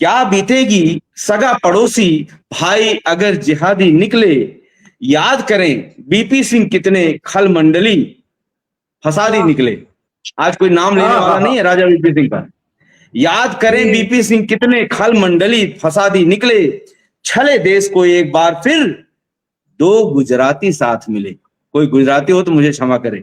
क्या बीतेगी सगा पड़ोसी भाई अगर जिहादी निकले, याद करें बीपी सिंह कितने खल मंडली फसादी निकले। आज कोई नाम लेने वाला नहीं है राजा बीपी सिंह का। याद करें बीपी सिंह कितने खल मंडली फसादी निकले, छले देश को एक बार फिर दो गुजराती साथ मिले। कोई गुजराती हो तो मुझे क्षमा करें।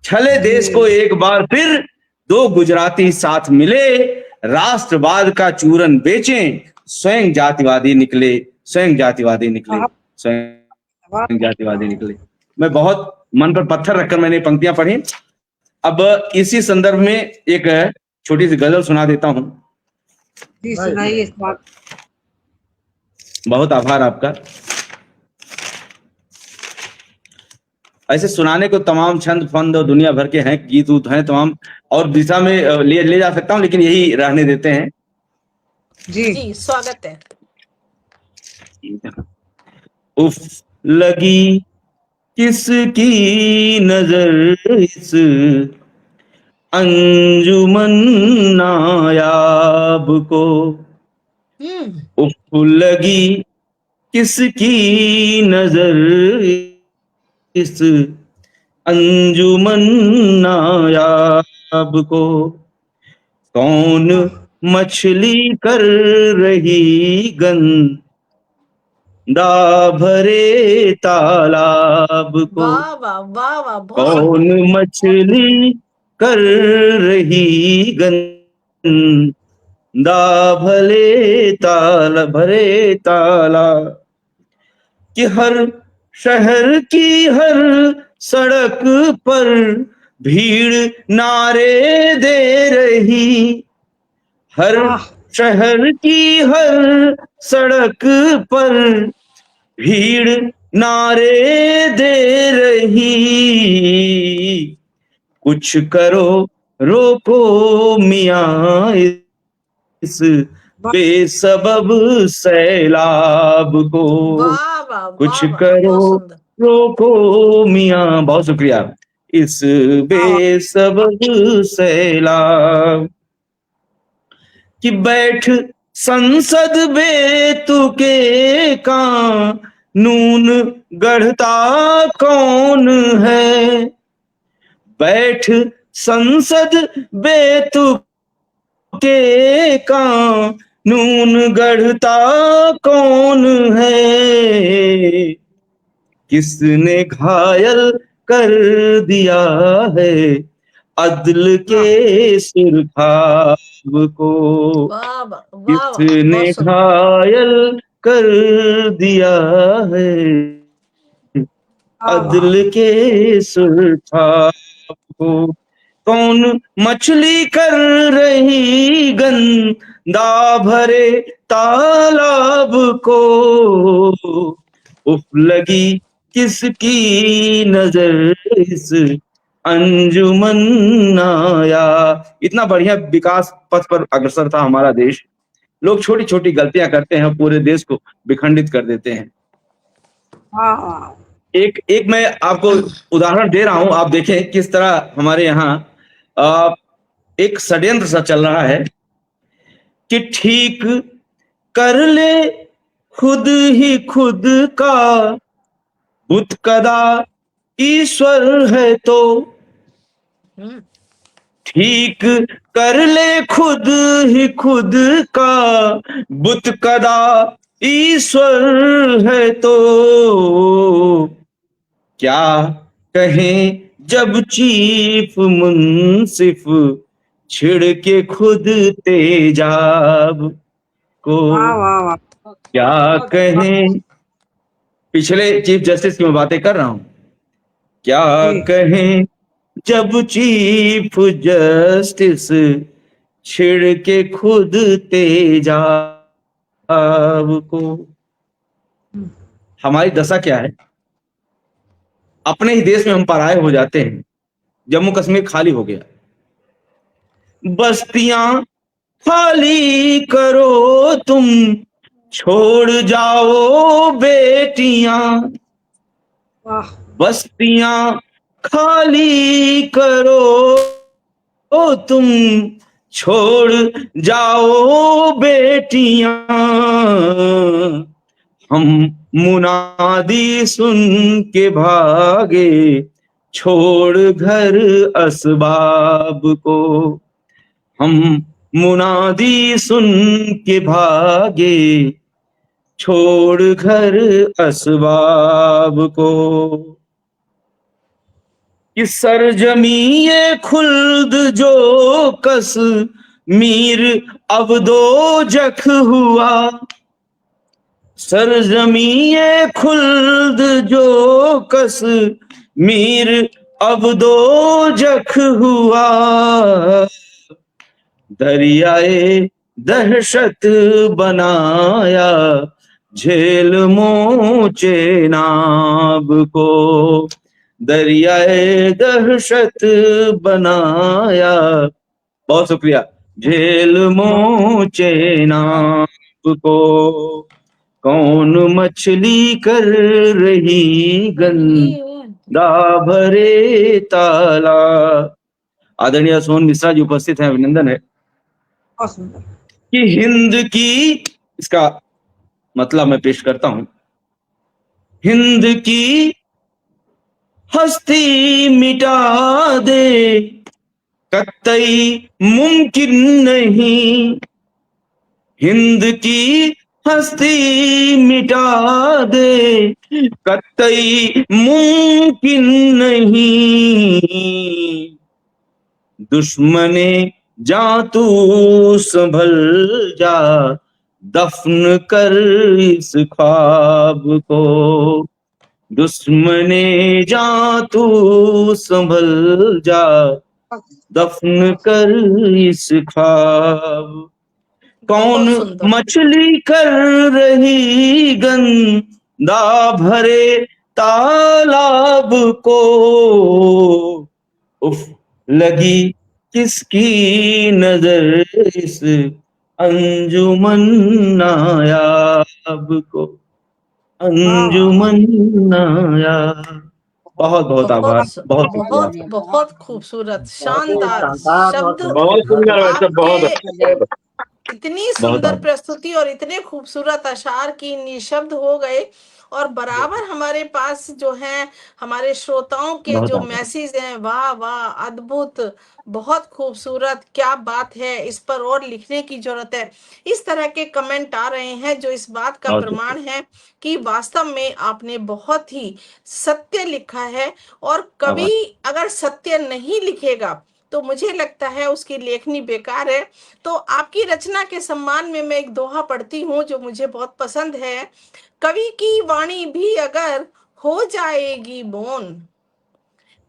छले देश को एक बार फिर दो गुजराती साथ मिले, राष्ट्रवाद का चूरन बेचें स्वयं जातिवादी निकले, स्वयं जातिवादी निकले, स्वयं जातिवादी निकले। मैं बहुत मन पर पत्थर रखकर मैंने पंक्तियां पढ़ी। अब इसी संदर्भ में एक छोटी सी गजल सुना देता हूं। जी सुनाइए इस बात। बहुत आभार आपका। ऐसे सुनाने को तमाम छंद फंद और दुनिया भर के हैं, गीत उत हैं तमाम, और दिशा में ले जा सकता हूं, लेकिन यही रहने देते हैं। जी स्वागत है। उफ लगी किसकी नजर इस अंजुमन नायाब को, उफ लगी किसकी नजर इस अंजुमन नायाब को, कौन मछली कर रही गंदा भरे तालाब को, वाह वाह वाह वाह, कौन मछली कर रही गंदा भरे तालाब, कि हर शहर की हर सड़क पर भीड़ नारे दे रही, हर शहर की हर सड़क पर भीड़ नारे दे रही, कुछ करो रोको मियां इस बेसबब सैलाब को, कुछ करो रोको मियां, बहुत शुक्रिया, इस बेसबब सैलाब, कि बैठ संसद बेतुके कानून गढ़ता कौन है, बैठ संसद बेतुके कानून गढ़ता कौन है, किसने घायल कर दिया है अदल के सुरखाब को, किसने घायल कर दिया है अदल के सुरखाब को, कौन मछली कर रही गंदा भरे तालाब को, उफ लगी किसकी नजर इस अंजुमन नाया। इतना बढ़िया विकास पथ पर अग्रसर था हमारा देश। लोग छोटी छोटी गलतियां करते हैं, पूरे देश को विखंडित कर देते हैं। एक मैं आपको उदाहरण दे रहा हूं, आप देखें किस तरह हमारे यहाँ एक षड्यंत्र सा चल रहा है कि ठीक कर ले खुद ही खुद का बुत कदा ईश्वर है तो, ठीक कर ले खुद ही खुद का बुत कदा ईश्वर है तो, क्या कहें जब चीफ मुंसिफ छिड़ के खुद तेजाब को, क्या कहें, पिछले चीफ जस्टिस की मैं बातें कर रहा हूं, क्या कहें जब चीफ जस्टिस छिड़ के खुद तेजाब को। हमारी दशा क्या है, अपने ही देश में हम पराये हो जाते हैं। जम्मू कश्मीर खाली हो गया, बस्तियां खाली करो तुम, छोड़ जाओ बेटियां, बस्तियां खाली करो तुम, छोड़ जाओ बेटियां, हम मुनादी सुन के भागे, छोड़ घर असबाब को। हम मुनादी सुन के भागे, छोड़ घर असबाब को। कि सरजमी ये खुल्द जो कस मीर अब दो जख हुआ, सरजमी ये खुल्द जो कस मीर अब दो जख हुआ, दरियाए दहशत बनाया झेल मोचे नाब को, दरियाए दहशत बनाया, बहुत शुक्रिया, झेल मोचे नाब को। कौन मछली कर रही गंदा भरे ताला। आदरणीय सोहन मिश्रा जी उपस्थित हैं, अभिनंदन है। बहुत सुंदर। कि हिंद की, इसका मतलब मैं पेश करता हूं। हिंद की हस्ती मिटा दे कतई मुमकिन नहीं, हिंद की हस्ती मिटा दे कतई मुमकिन नहीं, दुश्मने जा तू संभल जा दफन कर इस ख्वाब को, दुश्मने जा तू संभल जा दफन कर इस ख्वाब। कौन मछली कर रही गंदा भरे तालाब को, उफ लगी किसकी नजर इस अंजुमन नायाब को, अंजुमन नायाब। बहुत बहुत आभार, बहुत बहुत शुक्रिया। बहुत खूबसूरत, शानदार शानदार और शब्द, बहुत सुंदर वैसे, बहुत आपके इतनी सुंदर बहुत। प्रस्तुति और इतने खूबसूरत अशार की निशब्द हो गए। और बराबर हमारे पास जो है हमारे श्रोताओं के बहुत जो आभार। मैसेज हैं, वाह वाह, अद्भुत, बहुत खूबसूरत, क्या बात है, इस पर और लिखने की जरूरत है। इस तरह के कमेंट आ रहे हैं जो इस बात का बहुत प्रमाण है कि वास्तव में आपने बहुत ही सत्य लिखा है। और कभी अगर सत्य नहीं लिखेगा तो मुझे लगता है उसकी लेखनी बेकार है। तो आपकी रचना के सम्मान में मैं एक दोहा पढ़ती हूँ जो मुझे बहुत पसंद है। कवि की वाणी भी अगर हो जाएगी मौन,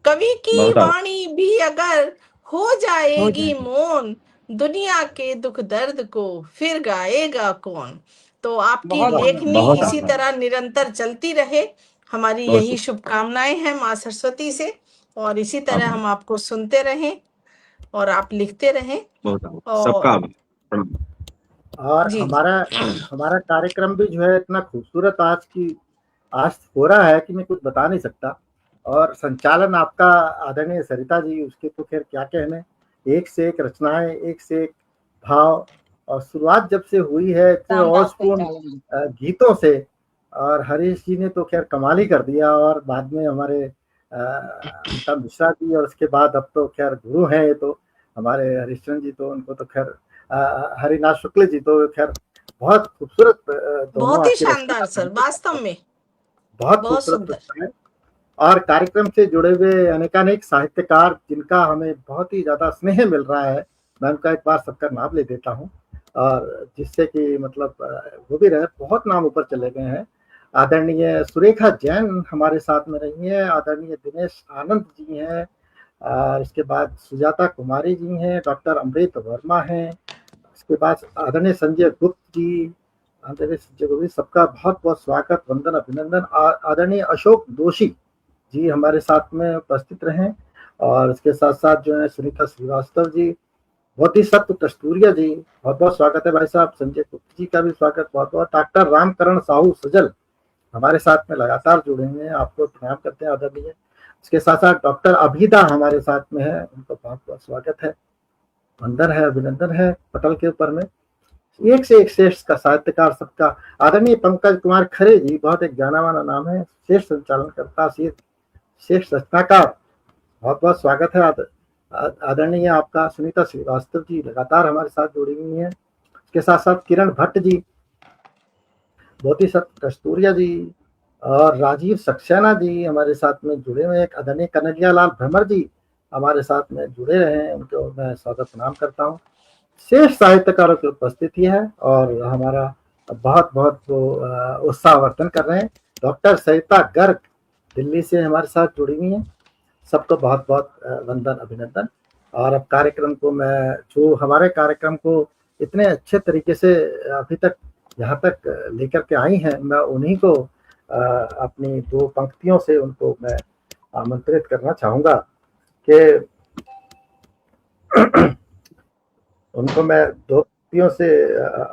कवि की बहुत आभार। वाणी भी अगर हो जाएगी मौन, दुनिया के दुख दर्द को फिर गाएगा कौन। तो आपकी बहुत लेखनी बहुत इसी आभार। तरह निरंतर चलती रहे, हमारी बहुत यही शुभकामनाएं हैं माँ सरस्वती से। और इसी तरह आभार। हम आपको सुनते रहें और आप लिखते रहें। बहुत आभार, और सबका आभार, प्रणाम। और जी हमारा हमारा कार्यक्रम भी जो है इतना खूबसूरत आज हो रहा है कि मैं कुछ बता नहीं सकता। और संचालन आपका आदरणीय सरिता जी, उसके तो खैर क्या कहने, एक से एक रचनाएं, एक से एक भाव। और शुरुआत जब से हुई है इतने औसपूर्ण गीतों से, और हरीश जी ने तो खैर कमाल ही कर दिया। और बाद में हमारे अमिताभ मिश्रा जी, और उसके बाद अब तो खैर गुरु हैं ये तो हमारे हरीशचंद्र जी, तो उनको तो खैर हरिनाथ शुक्ल जी, तो खैर बहुत खूबसूरत दोनों बहुत ही आपकी शानदार रचना, सर, वास्तव में बहुत बहुत खूबसूरत सुंदर। रचना है। और कार्यक्रम से जुड़े हुए अनेकानेक साहित्यकार जिनका हमें बहुत ही ज्यादा स्नेह मिल रहा है, मैं उनका एक बार सबका नाम ले देता हूँ, और जिससे कि मतलब वो भी रहे, बहुत नाम ऊपर चले गए हैं। आदरणीय सुरेखा जैन हमारे साथ में रही हैं, आदरणीय दिनेश आनंद जी हैं, इसके बाद सुजाता कुमारी जी हैं, डॉक्टर अमृत वर्मा हैं, इसके बाद आदरणीय संजय गुप्त जी, आदरणीय संजय गुप्त, सबका बहुत बहुत स्वागत, वंदन, अभिनंदन। आदरणीय अशोक दोषी जी हमारे साथ में उपस्थित रहें। और इसके साथ साथ जो है सुनीता श्रीवास्तव जी, बोधिसत्व कस्तूरिया जी, बहुत बहुत स्वागत है भाई साहब। संजय गुप्त जी का भी स्वागत बहुत बहुत। डॉक्टर रामकरण साहू सजल हमारे साथ में लगातार जुड़े हुए हैं, आपको प्रणाम करते हैं आदरणीय। इसके साथ साथ डॉक्टर अभिदा हमारे साथ में है, उनका बहुत बहुत स्वागत है। वंदन है, अभिनंदन है पटल के ऊपर में। एक से एक श्रेष्ठ का साहित्यकार सबका आदरणीय पंकज कुमार खरे जी, बहुत एक जाना माना नाम है, श्रेष्ठ संचालनकर्ता, श्रेष्ठ रचनाकार, बहुत बहुत स्वागत है। आदरणीय आपका सुनीता श्रीवास्तव जी लगातार हमारे साथ जुड़ी हुई हैं। इसके साथ साथ किरण भट्ट जी, बोती सत्य कस्तूरिया जी और राजीव सक्सेना जी हमारे साथ में जुड़े हुए हैं। आदरणीय कन्हैया लाल भ्रमर जी हमारे साथ में जुड़े रहे हैं, उनको मैं स्वागत प्रणाम करता हूँ। श्रेष्ठ साहित्यकारों की उपस्थिति है और हमारा बहुत बहुत वो उत्साहवर्धन कर रहे हैं। डॉक्टर सरिता गर्ग दिल्ली से हमारे साथ जुड़ी हुई हैं, सबको बहुत बहुत वंदन अभिनंदन। और अब कार्यक्रम को मैं, जो हमारे कार्यक्रम को इतने अच्छे तरीके से अभी तक यहाँ तक लेकर के आई हैं, मैं उन्हीं को अपनी दो पंक्तियों से उनको मैं आमंत्रित करना चाहूँगा कि उनको मैं दो पंक्तियों से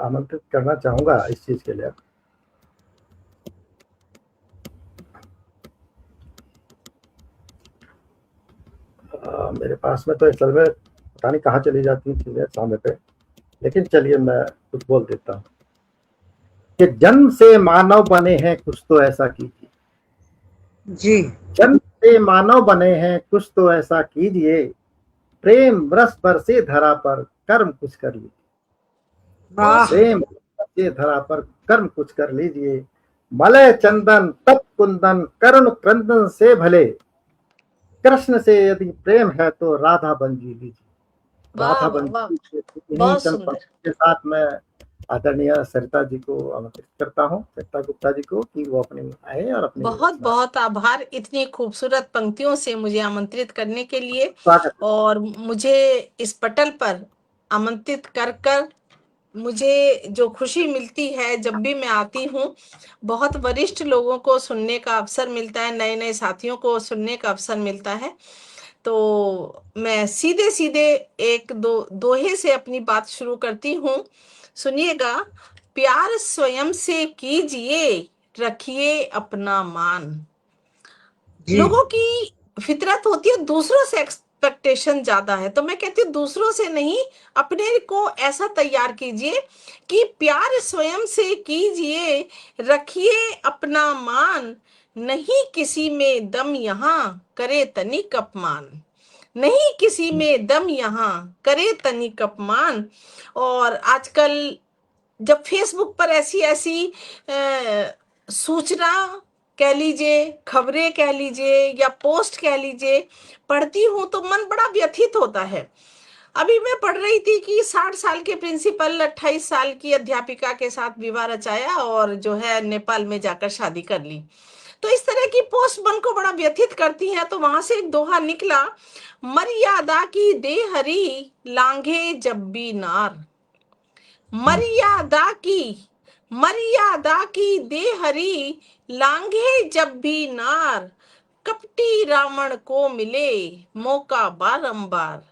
आमंत्रित करना चाहूँगा इस चीज़ के लिए। मेरे पास में तो असल में पता नहीं कहाँ चली जाती हैं चीज़ें सामने पे, लेकिन चलिए मैं कुछ बोल देता हूँ कि जन्म से मानव बने हैं कुछ तो ऐसा कीजिए जी, जन्म से मानव बने हैं कुछ तो ऐसा कीजिए, प्रेम रस बरसे धरा पर कर्म कुछ कर लीजिए, प्रेम बरसे धरा पर कर्म कुछ कर लीजिए, मलय चंदन तप कुंदन करुण क्रंदन से भले, कृष्ण से यदि प्रेम है तो राधा बन जी लीजिए। राधा बन के साथ मैं आदरणीय सरिता जी को आमंत्रित करता हूँ, सरिता गुप्ता जी को, कि वो अपनी आए और अपनी। बहुत बहुत आभार इतनी खूबसूरत पंक्तियों से मुझे आमंत्रित करने के लिए, और मुझे इस पटल पर आमंत्रित कर मुझे जो खुशी मिलती है जब भी मैं आती हूँ, बहुत वरिष्ठ लोगों को सुनने का अवसर मिलता है, नए नए साथियों को सुनने का अवसर मिलता है। तो मैं सीधे सीधे एक दोहे से अपनी बात शुरू करती हूँ, सुनिएगा। प्यार स्वयं से कीजिए, रखिए अपना मान। लोगों की फितरत होती है दूसरों से एक्सपेक्टेशन ज्यादा है, तो मैं कहती हूँ दूसरों से नहीं, अपने को ऐसा तैयार कीजिए कि प्यार स्वयं से कीजिए, रखिए अपना मान, नहीं किसी में दम यहाँ करे तनिक अपमान, नहीं किसी में दम यहाँ करे तनिक अपमान। और आजकल जब फेसबुक पर ऐसी ऐसी सूचना कह लीजिए, खबरें कह लीजिए या पोस्ट कह लीजिए पढ़ती हूँ तो मन बड़ा व्यथित होता है। अभी मैं पढ़ रही थी कि 60 साल के प्रिंसिपल 28 साल की अध्यापिका के साथ विवाह रचाया और जो है नेपाल में जाकर शादी कर ली। तो इस तरह की पोस्ट मन को बड़ा व्यथित करती है। तो वहां से एक दोहा निकला, मर्यादा की दे हरी लांघे जब भी नार, मर्यादा की दे हरी लांघे जब भी नार, कपटी रावण को मिले मौका बारंबार,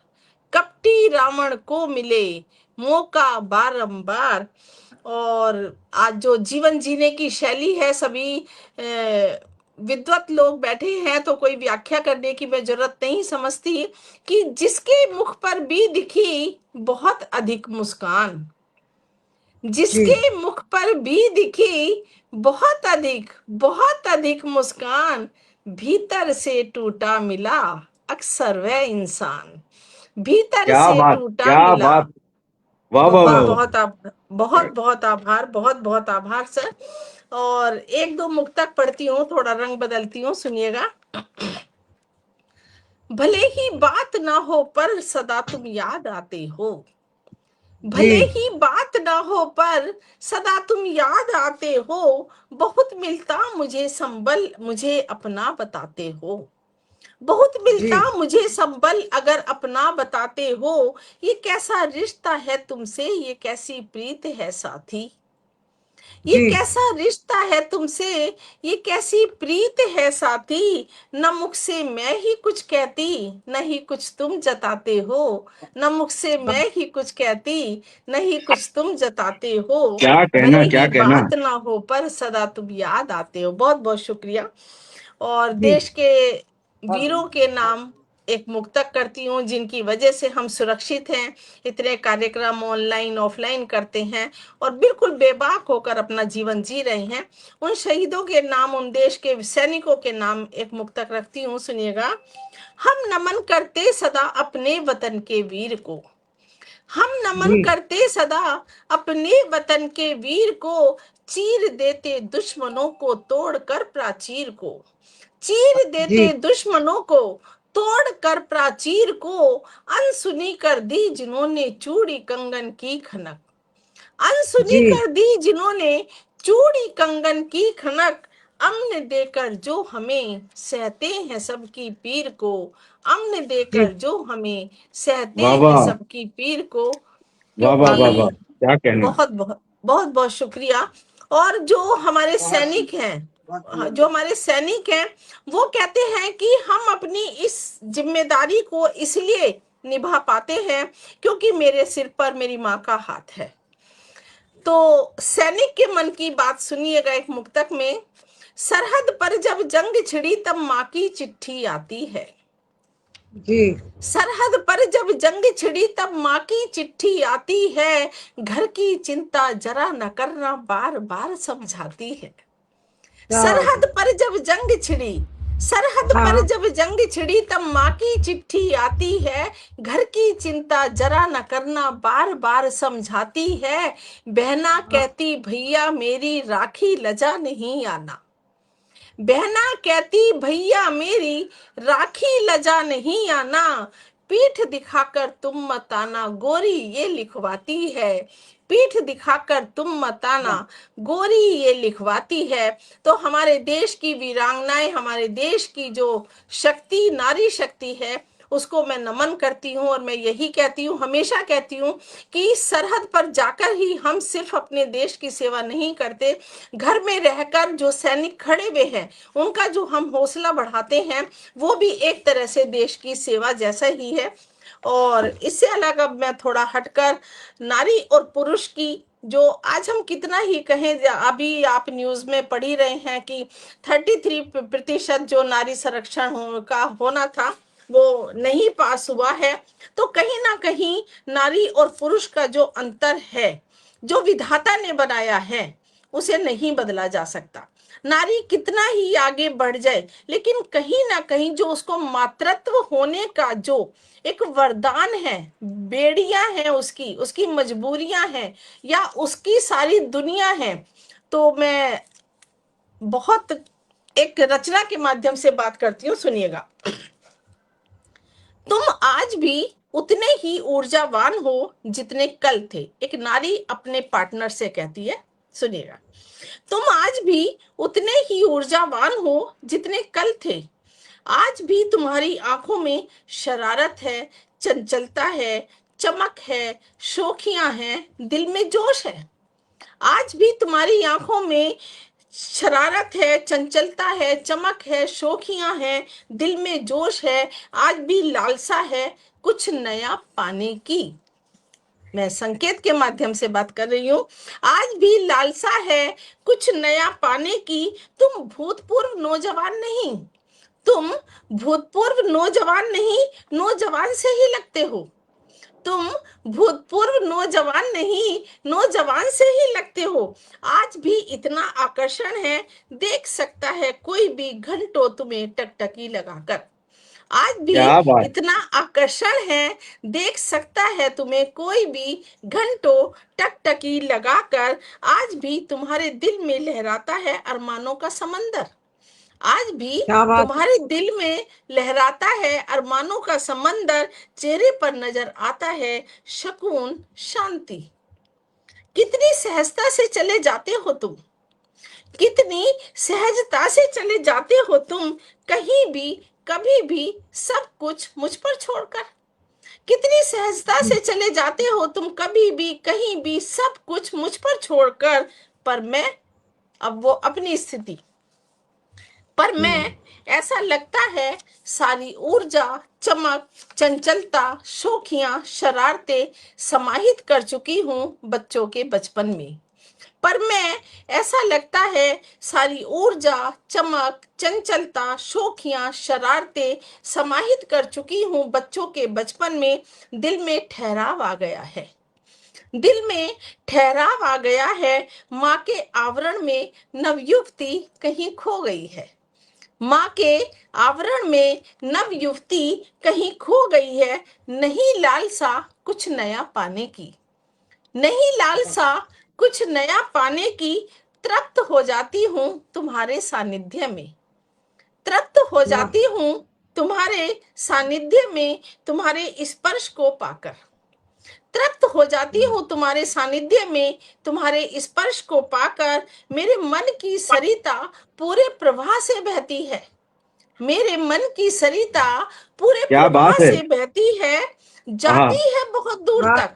कपटी रावण को मिले मौका बारंबार। और आज जो जीवन जीने की शैली है, सभी विद्वत लोग बैठे हैं, तो कोई व्याख्या करने की मैं जरूरत नहीं समझती कि जिसके मुख पर भी दिखी बहुत अधिक मुस्कान, जिसके मुख पर भी दिखी बहुत अधिक मुस्कान, भीतर से टूटा मिला अक्सर वह इंसान, भीतर से टूटा मिला। बहुत आभार सर। और एक दो मुक्तक पढ़ती हूँ, थोड़ा रंग बदलती हूँ, सुनिएगा। भले ही बात ना हो पर सदा तुम याद आते हो, भले ही बात ना हो पर सदा तुम याद आते हो, बहुत मिलता मुझे संबल मुझे अपना बताते हो, बहुत मिलता मुझे संबल अगर अपना बताते हो, ये कैसा रिश्ता है तुमसे, ये कैसी प्रीत है साथी, ये कैसा रिश्ता है तुमसे, ये कैसी प्रीत है साथी, न मुख से मैं ही कुछ कहती, न ही कुछ तुम जताते हो, न मुख से मैं ही कुछ कहती, न ही कुछ तुम जताते हो, क्या कहना बात ना हो पर सदा तुम याद आते हो। बहुत बहुत शुक्रिया। और देश के वीरों के नाम एक मुक्तक करती हूँ जिनकी वजह से हम सुरक्षित हैं, इतने कार्यक्रम ऑनलाइन ऑफलाइन करते हैं और बिल्कुल बेबाक होकर अपना जीवन जी रहे हैं। उन शहीदों के नाम, उन देश के सैनिकों के नाम एक मुक्तक रखती हूँ, सुनिएगा। हम नमन करते सदा अपने वतन के वीर को, हम नमन करते सदा अपने वतन के वीर को, चीर देते दुश्मनों को तोड़कर प्राचीर को, चीर देते दुश्मनों को तोड़कर प्राचीर को, अनसुनी कर दी जिन्होंने चूड़ी कंगन की खनक, अनसुनी कर दी जिन्होंने चूड़ी कंगन की खनक, अम्न देकर जो हमें सहते हैं सबकी पीर को, अम्न देकर जो हमें सहते हैं सबकी पीर को। वाह वाह वाह वाह, क्या कहने। बहुत बहुत बहुत बहुत शुक्रिया। और जो हमारे सैनिक हैं, जो हमारे सैनिक हैं, वो कहते हैं कि हम अपनी इस जिम्मेदारी को इसलिए निभा पाते हैं क्योंकि मेरे सिर पर मेरी माँ का हाथ है। तो सैनिक के मन की बात सुनिएगा एक मुक्तक में। सरहद पर जब जंग छिड़ी तब माँ की चिट्ठी आती है जी। सरहद पर जब जंग छिड़ी तब माँ की चिट्ठी आती है, घर की चिंता जरा न करना बार बार समझाती है। सरहद पर जब जंग छिड़ी, सरहद पर जब जंग छिड़ी तब माँ की चिट्ठी आती है, घर की चिंता जरा न करना बार बार समझाती है। बहना कहती भैया मेरी राखी लजा नहीं आना, बहना कहती भैया मेरी राखी लजा नहीं आना, पीठ दिखाकर तुम मत आना गोरी ये लिखवाती है, पीठ दिखाकर तुम मत आना गोरी ये लिखवाती है। तो हमारे देश की वीरांगनाएं, हमारे देश की जो शक्ति, नारी शक्ति है, उसको मैं नमन करती हूँ। और मैं यही कहती हूँ, हमेशा कहती हूँ कि सरहद पर जाकर ही हम सिर्फ अपने देश की सेवा नहीं करते, घर में रहकर जो सैनिक खड़े हुए हैं उनका जो हम हौसला बढ़ाते हैं वो भी एक तरह से देश की सेवा जैसा ही है। और इससे अलग अब मैं थोड़ा हटकर नारी और पुरुष की जो आज हम कितना ही कहें, अभी आप न्यूज में पढ़ ही रहे हैं कि 33% जो नारी संरक्षण का होना था वो नहीं पास हुआ है। तो कहीं ना कहीं नारी और पुरुष का जो अंतर है, जो विधाता ने बनाया है, उसे नहीं बदला जा सकता। नारी कितना ही आगे बढ़ जाए, लेकिन कहीं ना कहीं जो उसको मातृत्व होने का जो एक वरदान है, बेड़ियां हैं उसकी मजबूरियां हैं या उसकी सारी दुनिया है। तो मैं बहुत एक रचना के माध्यम से बात करती हूँ, सुनिएगा। तुम आज भी उतने ही ऊर्जावान हो जितने कल थे, एक नारी अपने पार्टनर से कहती है, सुनिएगा। तुम आज भी उतने ही ऊर्जावान हो जितने कल थे, आज भी तुम्हारी आंखों में शरारत है, चंचलता है, चमक है, शौखियां हैं, दिल में जोश है। आज भी तुम्हारी आंखों में शरारत है, चंचलता है, चमक है, शौखियां हैं, दिल में जोश है, आज भी लालसा है कुछ नया पाने की। मैं संकेत के माध्यम से बात कर रही हूँ। आज भी लालसा है कुछ नया पाने की। तुम भूतपूर्व नौजवान नहीं, तुम भूतपूर्व नौजवान नहीं, नौजवान से ही लगते हो। तुम भूतपूर्व नौजवान नहीं, नौजवान से ही लगते हो। आज भी इतना आकर्षण है, देख सकता है कोई भी घंटों तुम्हें टकटकी लगाकर। आज भी इतना आकर्षण है, देख सकता है तुम्हें कोई भी घंटों टकटकी लगाकर। आज भी तुम्हारे दिल में लहराता है अरमानों का समंदर, आज भी तुम्हारे दिल में लहराता है अरमानों का समंदर। चेहरे पर नजर आता है सुकून, शांति। कितनी सहजता से चले जाते हो तुम, कितनी सहजता से चले जाते हो तुम, कहीं भी कभी भी सब कुछ मुझ पर छोड़कर। कितनी सहजता से चले जाते हो तुम, कभी भी कहीं भी सब कुछ मुझ पर छोड़कर। पर मैं, अब वो अपनी स्थिति पर मैं, ऐसा लगता है सारी ऊर्जा, चमक, चंचलता, शौखियां, शरारतें समाहित कर चुकी हूँ बच्चों के बचपन में। पर मैं ऐसा लगता है सारी ऊर्जा, चमक, चंचलता, शौकियां, शरारतें समाहित कर चुकी हूँ बच्चों के बचपन में। दिल में ठहराव आ गया है, दिल में ठहराव आ गया है। माँ के आवरण में नवयुवती कहीं खो गई है, माँ के आवरण में नव युवती कहीं खो गई है। नहीं लालसा कुछ नया पाने की, नहीं लालसा कुछ नया पाने की, तृप्त हो जाती हूँ तुम्हारे सानिध्य में, तृप्त हो जाती हूँ तुम्हारे सानिध्य में, तुम्हारे स्पर्श को पाकर। तृप्त हो जाती हूँ तुम्हारे सानिध्य में, तुम्हारे स्पर्श को पाकर। मेरे मन की सरिता पूरे प्रवाह से बहती है, मेरे मन की सरिता पूरे क्या प्रवाह बात है। से बहती है, जाती है बहुत दूर वाह। तक।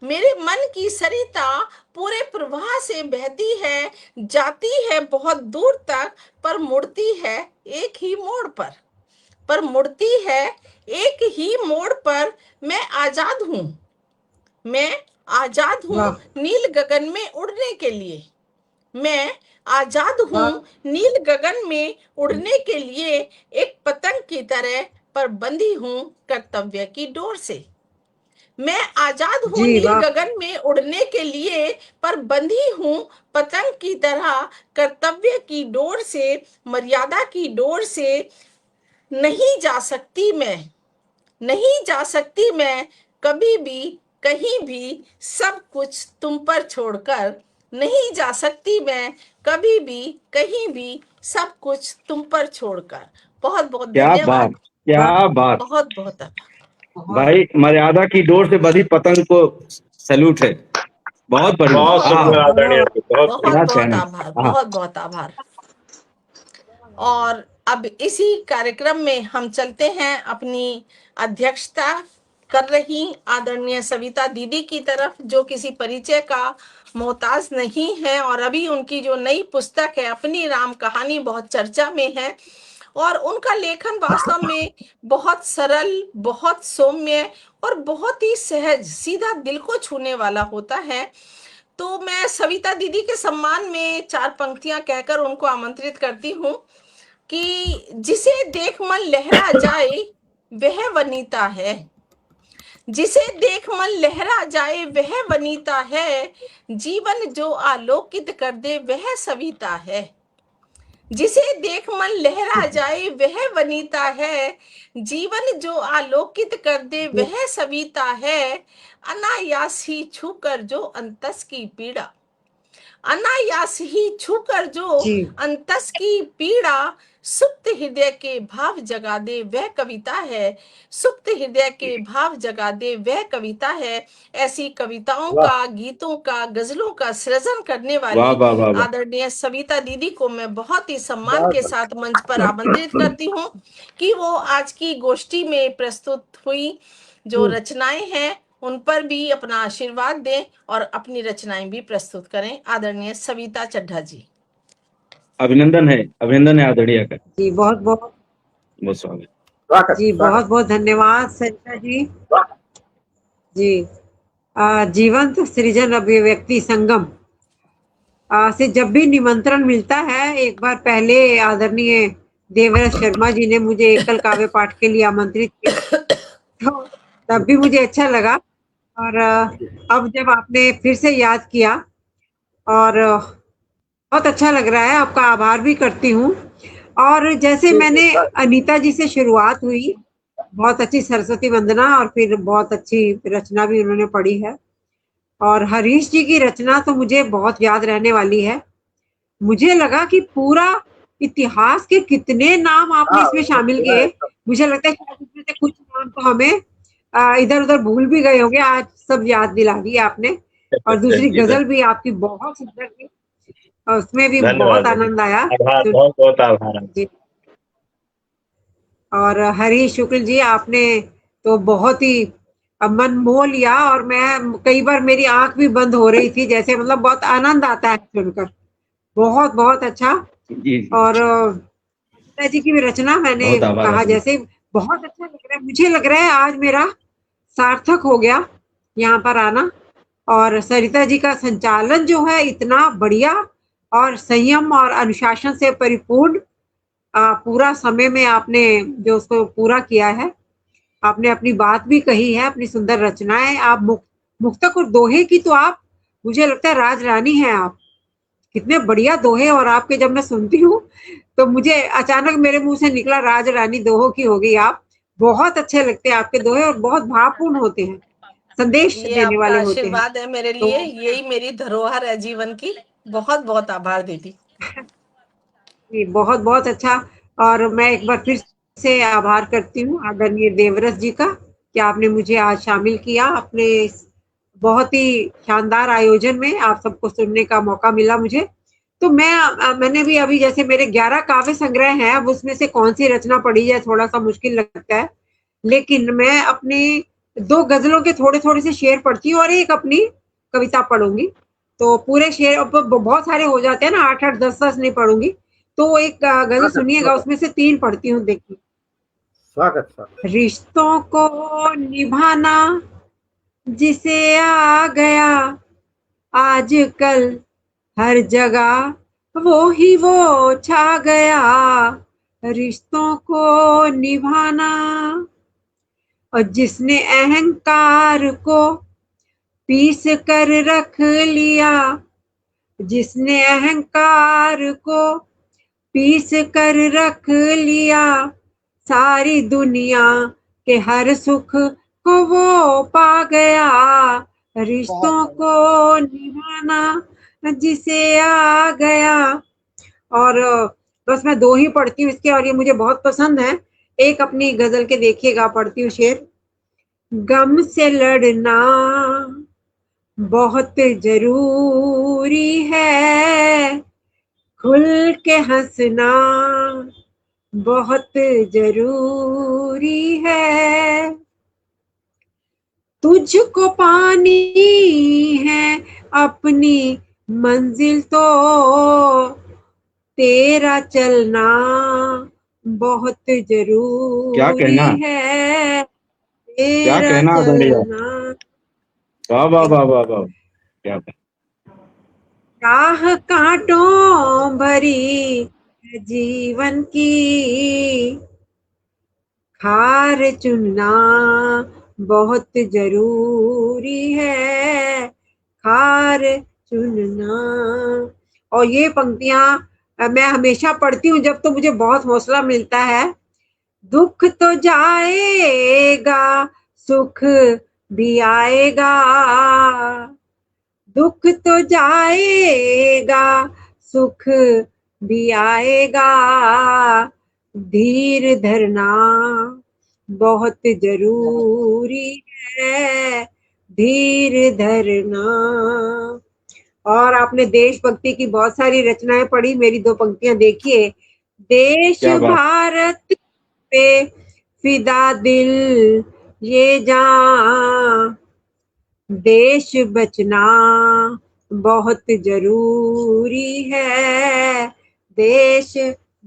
मेरे मन की सरिता पूरे प्रवाह से बहती है, जाती है बहुत दूर तक, पर मुड़ती है एक ही मोड़ पर मुड़ती है एक ही मोड़ पर। मैं आजाद हूँ, मैं आजाद हूँ वाह। नील गगन में उड़ने के लिए, मैं आजाद हूँ वाह। नील गगन में उड़ने के लिए। एक पतंग की तरह पर बंधी हूँ कर्तव्य की डोर से, मैं आजाद हूँ जी नील वाह। गगन में उड़ने के लिए, पर बंधी हूँ पतंग की तरह कर्तव्य की डोर से, मर्यादा की डोर से। नहीं जा सकती मैं, नहीं जा सकती मैं कभी भी कहीं भी, सब कुछ तुम पर छोड़कर। नहीं जा सकती मैं कभी भी कहीं भी, सब कुछ तुम पर छोड़कर। बहुत बहुत क्या बात, धन्यवाद, क्या बात। बहुत बहुत भाई मर्यादा की डोर से बंधी पतंग को सैल्यूट है। बहुत बढ़िया। बहुत शुक्रिया आदरणीय जी, बहुत बहुत शुक्रिया। बहुत आभार, बहुत बहुत आभार। और अब इसी कार्यक्रम में हम चलते हैं अपनी अध्यक्षता कर रही आदरणीय सविता दीदी की तरफ, जो किसी परिचय का मोहताज नहीं है। और अभी उनकी जो नई पुस्तक है अपनी राम कहानी बहुत चर्चा में है, और उनका लेखन वास्तव में बहुत सरल, बहुत सौम्य और बहुत ही सहज, सीधा दिल को छूने वाला होता है। तो मैं सविता दीदी के सम्मान में 4 पंक्तियां कहकर उनको आमंत्रित करती हूँ कि जिसे देख मन लहरा जाए वह वनीता है, जिसे देख मन लहरा जाए वह वनीता है, जीवन जो आलोकित कर दे वह सविता है। जिसे देख मन लहरा जाए वह वनीता है, जीवन जो आलोकित कर दे वह सविता है। अनायास ही छूकर जो अंतस की पीड़ा, अनायास ही छूकर जो जी। अंतस की पीड़ा, सुप्त हृदय के भाव जगा दे वह कविता है, सुप्त हृदय के भाव जगा दे वह कविता है। ऐसी कविताओं का, गीतों का, गजलों का सृजन करने वाह, वाली वाह, वाह, वाह। आदरणीय सविता दीदी को मैं बहुत ही सम्मान के साथ मंच पर आमंत्रित करती हूँ कि वो आज की गोष्ठी में प्रस्तुत हुई जो रचनाएं हैं उन पर भी अपना आशीर्वाद दें और अपनी रचनाएं भी प्रस्तुत करें। आदरणीय सविता चड्ढा जी। अभिनंदन है, अभिनंदन है आदरणीय का। जी बहुत बहुत बहुत स्वागत। स्वागत, जी स्वागत। बहुत बहुत धन्यवाद सरिता जी। स्वागत। जी जीवंत सृजन अभिव्यक्ति संगम से जब भी निमंत्रण मिलता है, एक बार पहले आदरणीय देवराज शर्मा जी ने मुझे एकल काव्य पाठ के लिए आमंत्रित किया, तो तब भी मुझे अच्छा लगा। और अब जब आपने फिर से याद किया और बहुत अच्छा लग रहा है, आपका आभार भी करती हूँ। और जैसे मैंने अनीता जी से शुरुआत हुई, बहुत अच्छी सरस्वती वंदना और फिर बहुत अच्छी रचना भी उन्होंने पढ़ी है, और हरीश जी की रचना तो मुझे बहुत याद रहने वाली है। मुझे लगा कि पूरा इतिहास के कितने नाम आपने इसमें शामिल किए। मुझे लगता है शायद इसमें से कुछ नाम तो हमें इधर उधर भूल भी गए होंगे, आज सब याद दिला दी आपने। और दूसरी गजल भी आपकी बहुत सुंदर थी, और उसमें भी बहुत आनंद आया। आभार, बहुत बहुत आभार जी। और हरीश शुक्ल जी, आपने तो बहुत ही मन मोह लिया, और मैं कई बार मेरी आंख भी बंद हो रही थी, जैसे मतलब बहुत आनंद आता है सुनकर। बहुत बहुत अच्छा। जी। और अनीता जी की भी रचना मैंने कहा जैसे बहुत अच्छा लग रहा है। मुझे लग रहा है आज मेरा सार्थक हो गया यहाँ पर आना, और सरिता जी का संचालन जो है इतना बढ़िया और संयम और अनुशासन से परिपूर्ण, पूरा समय में आपने जो उसको पूरा किया है। आपने अपनी बात भी कही है, अपनी सुंदर रचनाएं, आप मुक्तक और दोहे की तो आप, मुझे लगता है राज रानी हैं आप। कितने बढ़िया दोहे, और आपके जब मैं सुनती हूँ तो मुझे अचानक मेरे मुंह से निकला राज रानी दोहों की हो गई आप। बहुत अच्छे लगते हैं आपके दोहे और बहुत भावपूर्ण होते हैं, संदेश ये देने आपका वाले होते हैं। आशीर्वाद है मेरे लिए, यही मेरी धरोहर है जीवन की। बहुत बहुत आभार दीदी। जी, बहुत बहुत अच्छा। और मैं एक बार फिर से आभार करती हूँ आदरणीय देवव्रत जी का कि आपने मुझे आज शामिल किया अपने इस बहुत ही शानदार आयोजन में। आप सबको सुनने का मौका मिला मुझे। तो मैंने भी अभी, जैसे मेरे 11 काव्य संग्रह हैं, अब उसमें से कौन सी रचना पढ़ी जाए थोड़ा सा मुश्किल लगता है, लेकिन मैं अपने 2 गजलों के थोड़े थोड़े से शेर पढ़ती हूँ और एक अपनी कविता पढ़ूंगी। तो पूरे शेर अब बहुत सारे हो जाते हैं ना, 8-8 10-10 नहीं पढ़ूंगी। तो एक गजल सुनिएगा, उसमें से 3 पढ़ती हूँ, देखिए। स्वागत स्वागत। रिश्तों को निभाना जिसे आ गया आजकल हर जगह, वो छा गया। रिश्तों को निभाना, और जिसने अहंकार को पीस कर रख लिया, जिसने अहंकार को पीस कर रख लिया, सारी दुनिया के हर सुख को वो पा गया। रिश्तों को निभाना जिसे आ गया। और बस मैं 2 ही पढ़ती हूँ इसके, और ये मुझे बहुत पसंद है। एक अपनी गजल के देखिएगा, पढ़ती हूँ शेर। गम से लड़ना बहुत जरूरी है, खुल के हंसना बहुत जरूरी है। तुझको पानी है अपनी मंजिल, तो तेरा चलना बहुत जरूरी क्या कहना, है। क्या तेरा कहना आदरणीय। चलना, वाह वाह वाह वाह वाह, क्या राह कांटों भरी है जीवन की, हार चुनना बहुत जरूरी है, हार चुनना। और ये पंक्तियां मैं हमेशा पढ़ती हूँ जब तो मुझे बहुत हौसला मिलता है। दुख तो जाएगा, सुख भी आएगा, दुख तो जाएगा, सुख भी आएगा, धीर धरना बहुत जरूरी है, धीर धरना। और आपने देशभक्ति की बहुत सारी रचनाएं पढ़ी, मेरी 2 पंक्तियां देखिए। देश क्या बात। भारत पे फिदा दिल ये जान, देश बचना बहुत जरूरी है, देश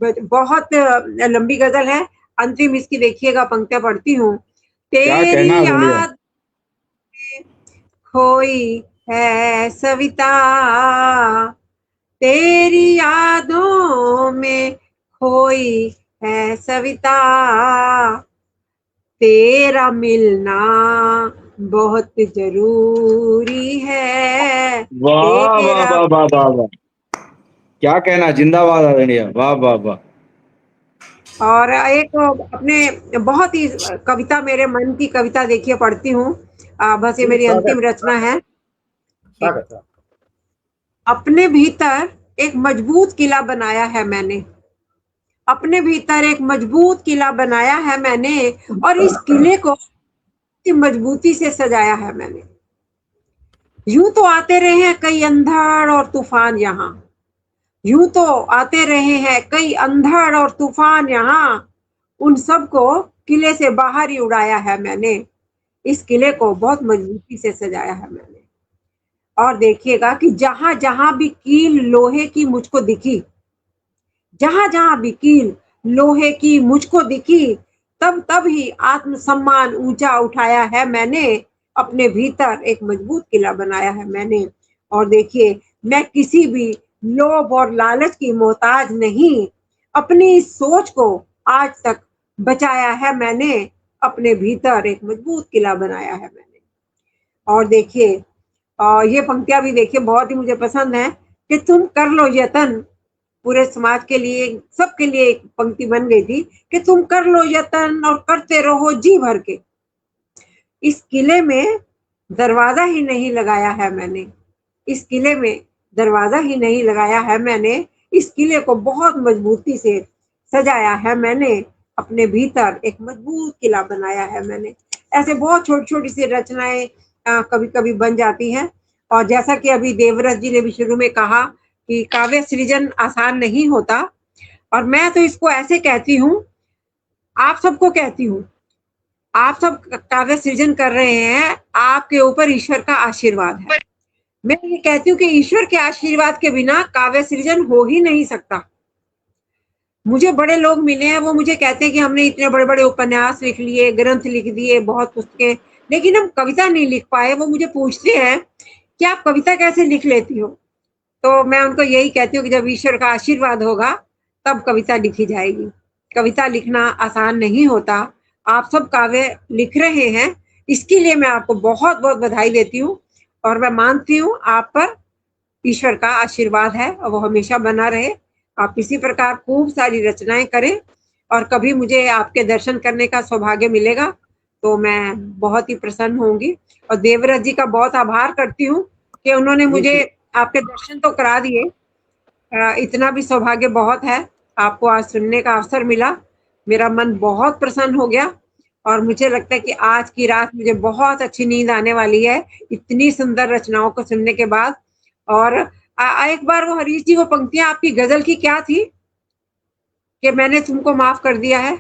बहुत लंबी गजल है। अंतिम इसकी देखिएगा, पंक्तियां पढ़ती हूँ। क्या तेरी कहना आदरणीय। याद खोई है सविता, तेरी यादों में खोई है सविता, तेरा मिलना बहुत जरूरी है, वाह वाह तेरा। वाह वाह वाह वाह, क्या कहना, जिंदाबाद आदरणीय, वाह वाह वाह। और एक अपने बहुत ही कविता, मेरे मन की कविता देखिए, पढ़ती हूँ। बस ये मेरी अंतिम रचना है। स्वागत है। अपने भीतर एक मजबूत किला बनाया है मैंने, अपने भीतर एक मजबूत किला बनाया है मैंने, और इस किले को मजबूती से सजाया है मैंने। यूं तो आते रहे हैं कई अंधड़ और तूफान यहाँ, यूं तो आते रहे हैं कई अंधड़ और तूफान यहाँ, उन सबको किले से बाहर ही उड़ाया है मैंने, इस किले को बहुत मजबूती से सजाया है मैंने। और देखिएगा कि जहां जहां भी कील लोहे की मुझको दिखी, जहां जहां भी कील लोहे की मुझको दिखी, तब तब ही आत्मसम्मान ऊंचा उठाया है मैंने, अपने भीतर एक मजबूत किला बनाया है मैंने। और देखिए, मैं किसी भी लोभ और लालच की मोहताज नहीं, अपनी इस सोच को आज तक बचाया है मैंने, अपने भीतर एक मजबूत किला बनाया है मैंने। और देखिए, ये पंक्तियां भी देखिए बहुत ही मुझे पसंद है कि तुम कर लो यतन, पूरे समाज के लिए, सबके लिए एक पंक्ति बन गई थी कि तुम कर लो यतन और करते रहो जी भर के। इस किले में दरवाजा ही नहीं लगाया है मैंने, इस किले में दरवाजा ही नहीं लगाया है मैंने, इस किले को बहुत मजबूती से सजाया है मैंने, अपने भीतर एक मजबूत किला बनाया है मैंने। ऐसे बहुत छोटी छोटी सी रचनाएं कभी कभी बन जाती हैं। और जैसा कि अभी देवव्रत जी ने भी शुरू में कहा कि काव्य सृजन आसान नहीं होता, और मैं तो इसको ऐसे कहती हूँ, आप सबको कहती हूँ, आप सब काव्य सृजन कर रहे हैं, आपके ऊपर ईश्वर का आशीर्वाद है। मैं ये कहती हूँ कि ईश्वर के आशीर्वाद के बिना काव्य सृजन हो ही नहीं सकता। मुझे बड़े लोग मिले हैं, वो मुझे कहते हैं कि हमने इतने बड़े बड़े उपन्यास लिख लिए, ग्रंथ लिख दिए, बहुत पुस्तकें, लेकिन हम कविता नहीं लिख पाए। वो मुझे पूछते हैं कि आप कविता कैसे लिख लेती हो? तो मैं उनको यही कहती हूँ कि जब ईश्वर का आशीर्वाद होगा तब कविता लिखी जाएगी। कविता लिखना आसान नहीं होता। आप सब काव्य लिख रहे हैं, इसके लिए मैं आपको बहुत बहुत बधाई देती हूँ, और मैं मानती हूँ आप पर ईश्वर का आशीर्वाद है और वो हमेशा बना रहे। आप इसी प्रकार खूब सारी रचनाएं करें, और कभी मुझे आपके दर्शन करने का सौभाग्य मिलेगा तो मैं बहुत ही प्रसन्न होंगी। और देवव्रत जी का बहुत आभार करती हूँ कि उन्होंने मुझे आपके दर्शन तो करा दिए। इतना भी सौभाग्य बहुत है, आपको आज सुनने का अवसर मिला, मेरा मन बहुत प्रसन्न हो गया। और मुझे लगता है कि आज की रात मुझे बहुत अच्छी नींद आने वाली है इतनी सुंदर रचनाओं को सुनने के बाद। और एक बार वो हरीश जी, वो पंक्तियां आपकी गजल की क्या थी कि मैंने तुमको माफ कर दिया है?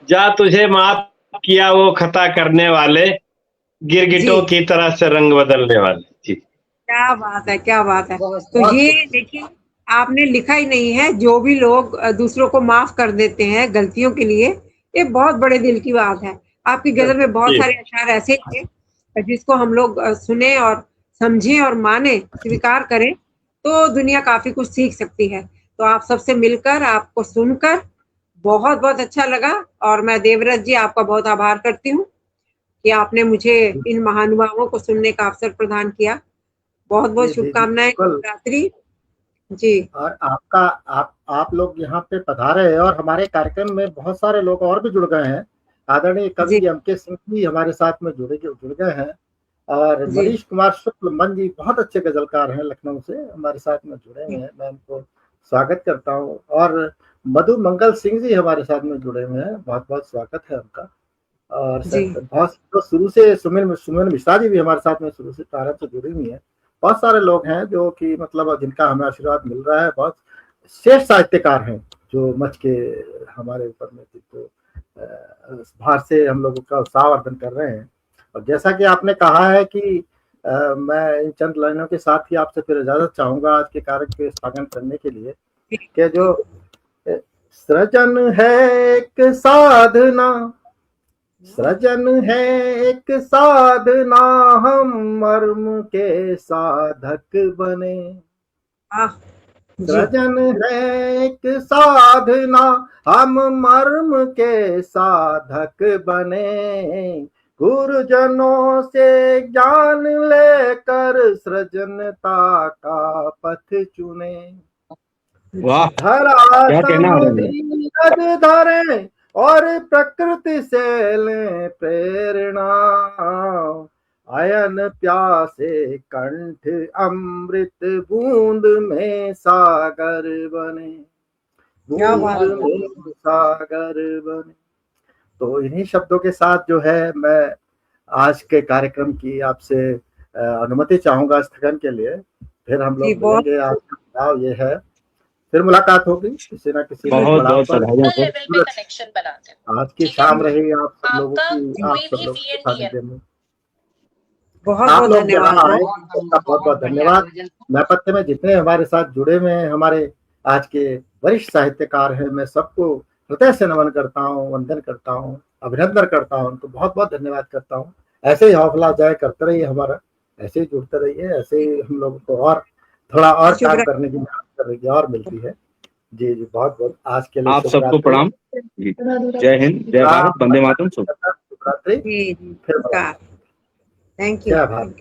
जा तुझे माफ किया वो खता करने वाले, गिरगिटों की तरह से रंग बदलने वाले। जी, क्या बात है, क्या बात है। बहुत तो ये देखिए, आपने लिखा ही नहीं है, जो भी लोग दूसरों को माफ कर देते हैं गलतियों के लिए, ये बहुत बड़े दिल की बात है। आपकी गजल में बहुत जी। सारे अशार ऐसे थे जिसको हम लोग सुने और समझें और माने, स्वीकार करें, तो दुनिया काफी कुछ सीख सकती है। तो आप सबसे मिलकर, आपको सुनकर बहुत बहुत अच्छा लगा, और मैं देवव्रत जी आपका बहुत आभार करती हूँ कि आपने मुझे इन महानुभावों को सुनने का अवसर प्रदान किया। बहुत बहुत जी, जी, शुभकामनाएं, बिल्कुल। शिवरात्रि जी। और आपका आप लोग यहाँ पे पधारे हैं, और हमारे कार्यक्रम में बहुत सारे लोग और भी जुड़ गए हैं। आदरणीय कवि जी। एम.के. सिंह जी हमारे साथ में जुड़ गए हैं, और जी। मनीष कुमार शुक्ल मन जी बहुत अच्छे गजलकार हैं, लखनऊ से हमारे साथ में जुड़े हुए हैं, मैं उनको स्वागत करता हूँ। और मधु मंगल सिंह जी हमारे साथ में जुड़े हुए हैं, बहुत बहुत स्वागत है उनका। और जी। बहुत तो शुरू से सुमन मिश्रा जी भी हमारे साथ में शुरू से प्रारंभ से जुड़ी हुई है। बहुत सारे लोग हैं जो कि मतलब जिनका हमें आशीर्वाद मिल रहा है। बहुत श्रेष्ठ साहित्यकार हैं जो मच के हमारे ऊपर में तो बाहर से हम लोगों का उत्साहवर्धन कर रहे हैं। और जैसा कि आपने कहा है कि मैं इन चंद लाइनों के साथ ही आपसे फिर इजाजत चाहूंगा आज के कार्य के स्थापन करने के लिए, कि जो सृजन है एक साधना, सृजन है एक साधना, हम मर्म के साधक बने। सृजन है एक साधना, हम मर्म के साधक बने। गुरुजनों से ज्ञान लेकर सृजनता का पथ चुने। वाह, धरा क्या कहना है। धीरज धरे और प्रकृति से लें प्रेरणा। अयन प्यासे कंठ अमृत बूंद में सागर बने, बूंद में सागर बने। तो इन्हीं शब्दों के साथ जो है मैं आज के कार्यक्रम की आपसे अनुमति चाहूंगा स्थगन के लिए। फिर हम लोग मिलेंगे, आपका ये है, फिर मुलाकात होगी किसी ना किसी बहुत बहुत बधाइयां सर। कनेक्शन बनाते हैं। आज की शाम रही आप सब लोगों की, आप सब लोगों के सानिध्य में। बहुत आप बहुत लोग धन्यवाद। यहाँ आए, बहुत बहुत धन्यवाद। नेपथ्य में जितने हमारे साथ जुड़े हुए हैं, हमारे आज के वरिष्ठ साहित्यकार हैं, मैं सबको हृदय से नमन करता हूँ, वंदन करता हूँ, अभिनंदन करता हूँ, उनको बहुत बहुत धन्यवाद करता हूँ। ऐसे ही हौसला अफजाई करते रहिए हमारा, ऐसे ही जुड़ते रहिए, ऐसे ही हम लोगों को और थोड़ा और काम करने की मेहनत करने की और मिलती है। जी जी, बहुत बहुत आज के लिए आप सबको प्रणाम। जी, जय हिंद, जय भारत, वंदे मातरम, शुभ शुभरात्रि। जी फिर थैंक यू। जय भारत।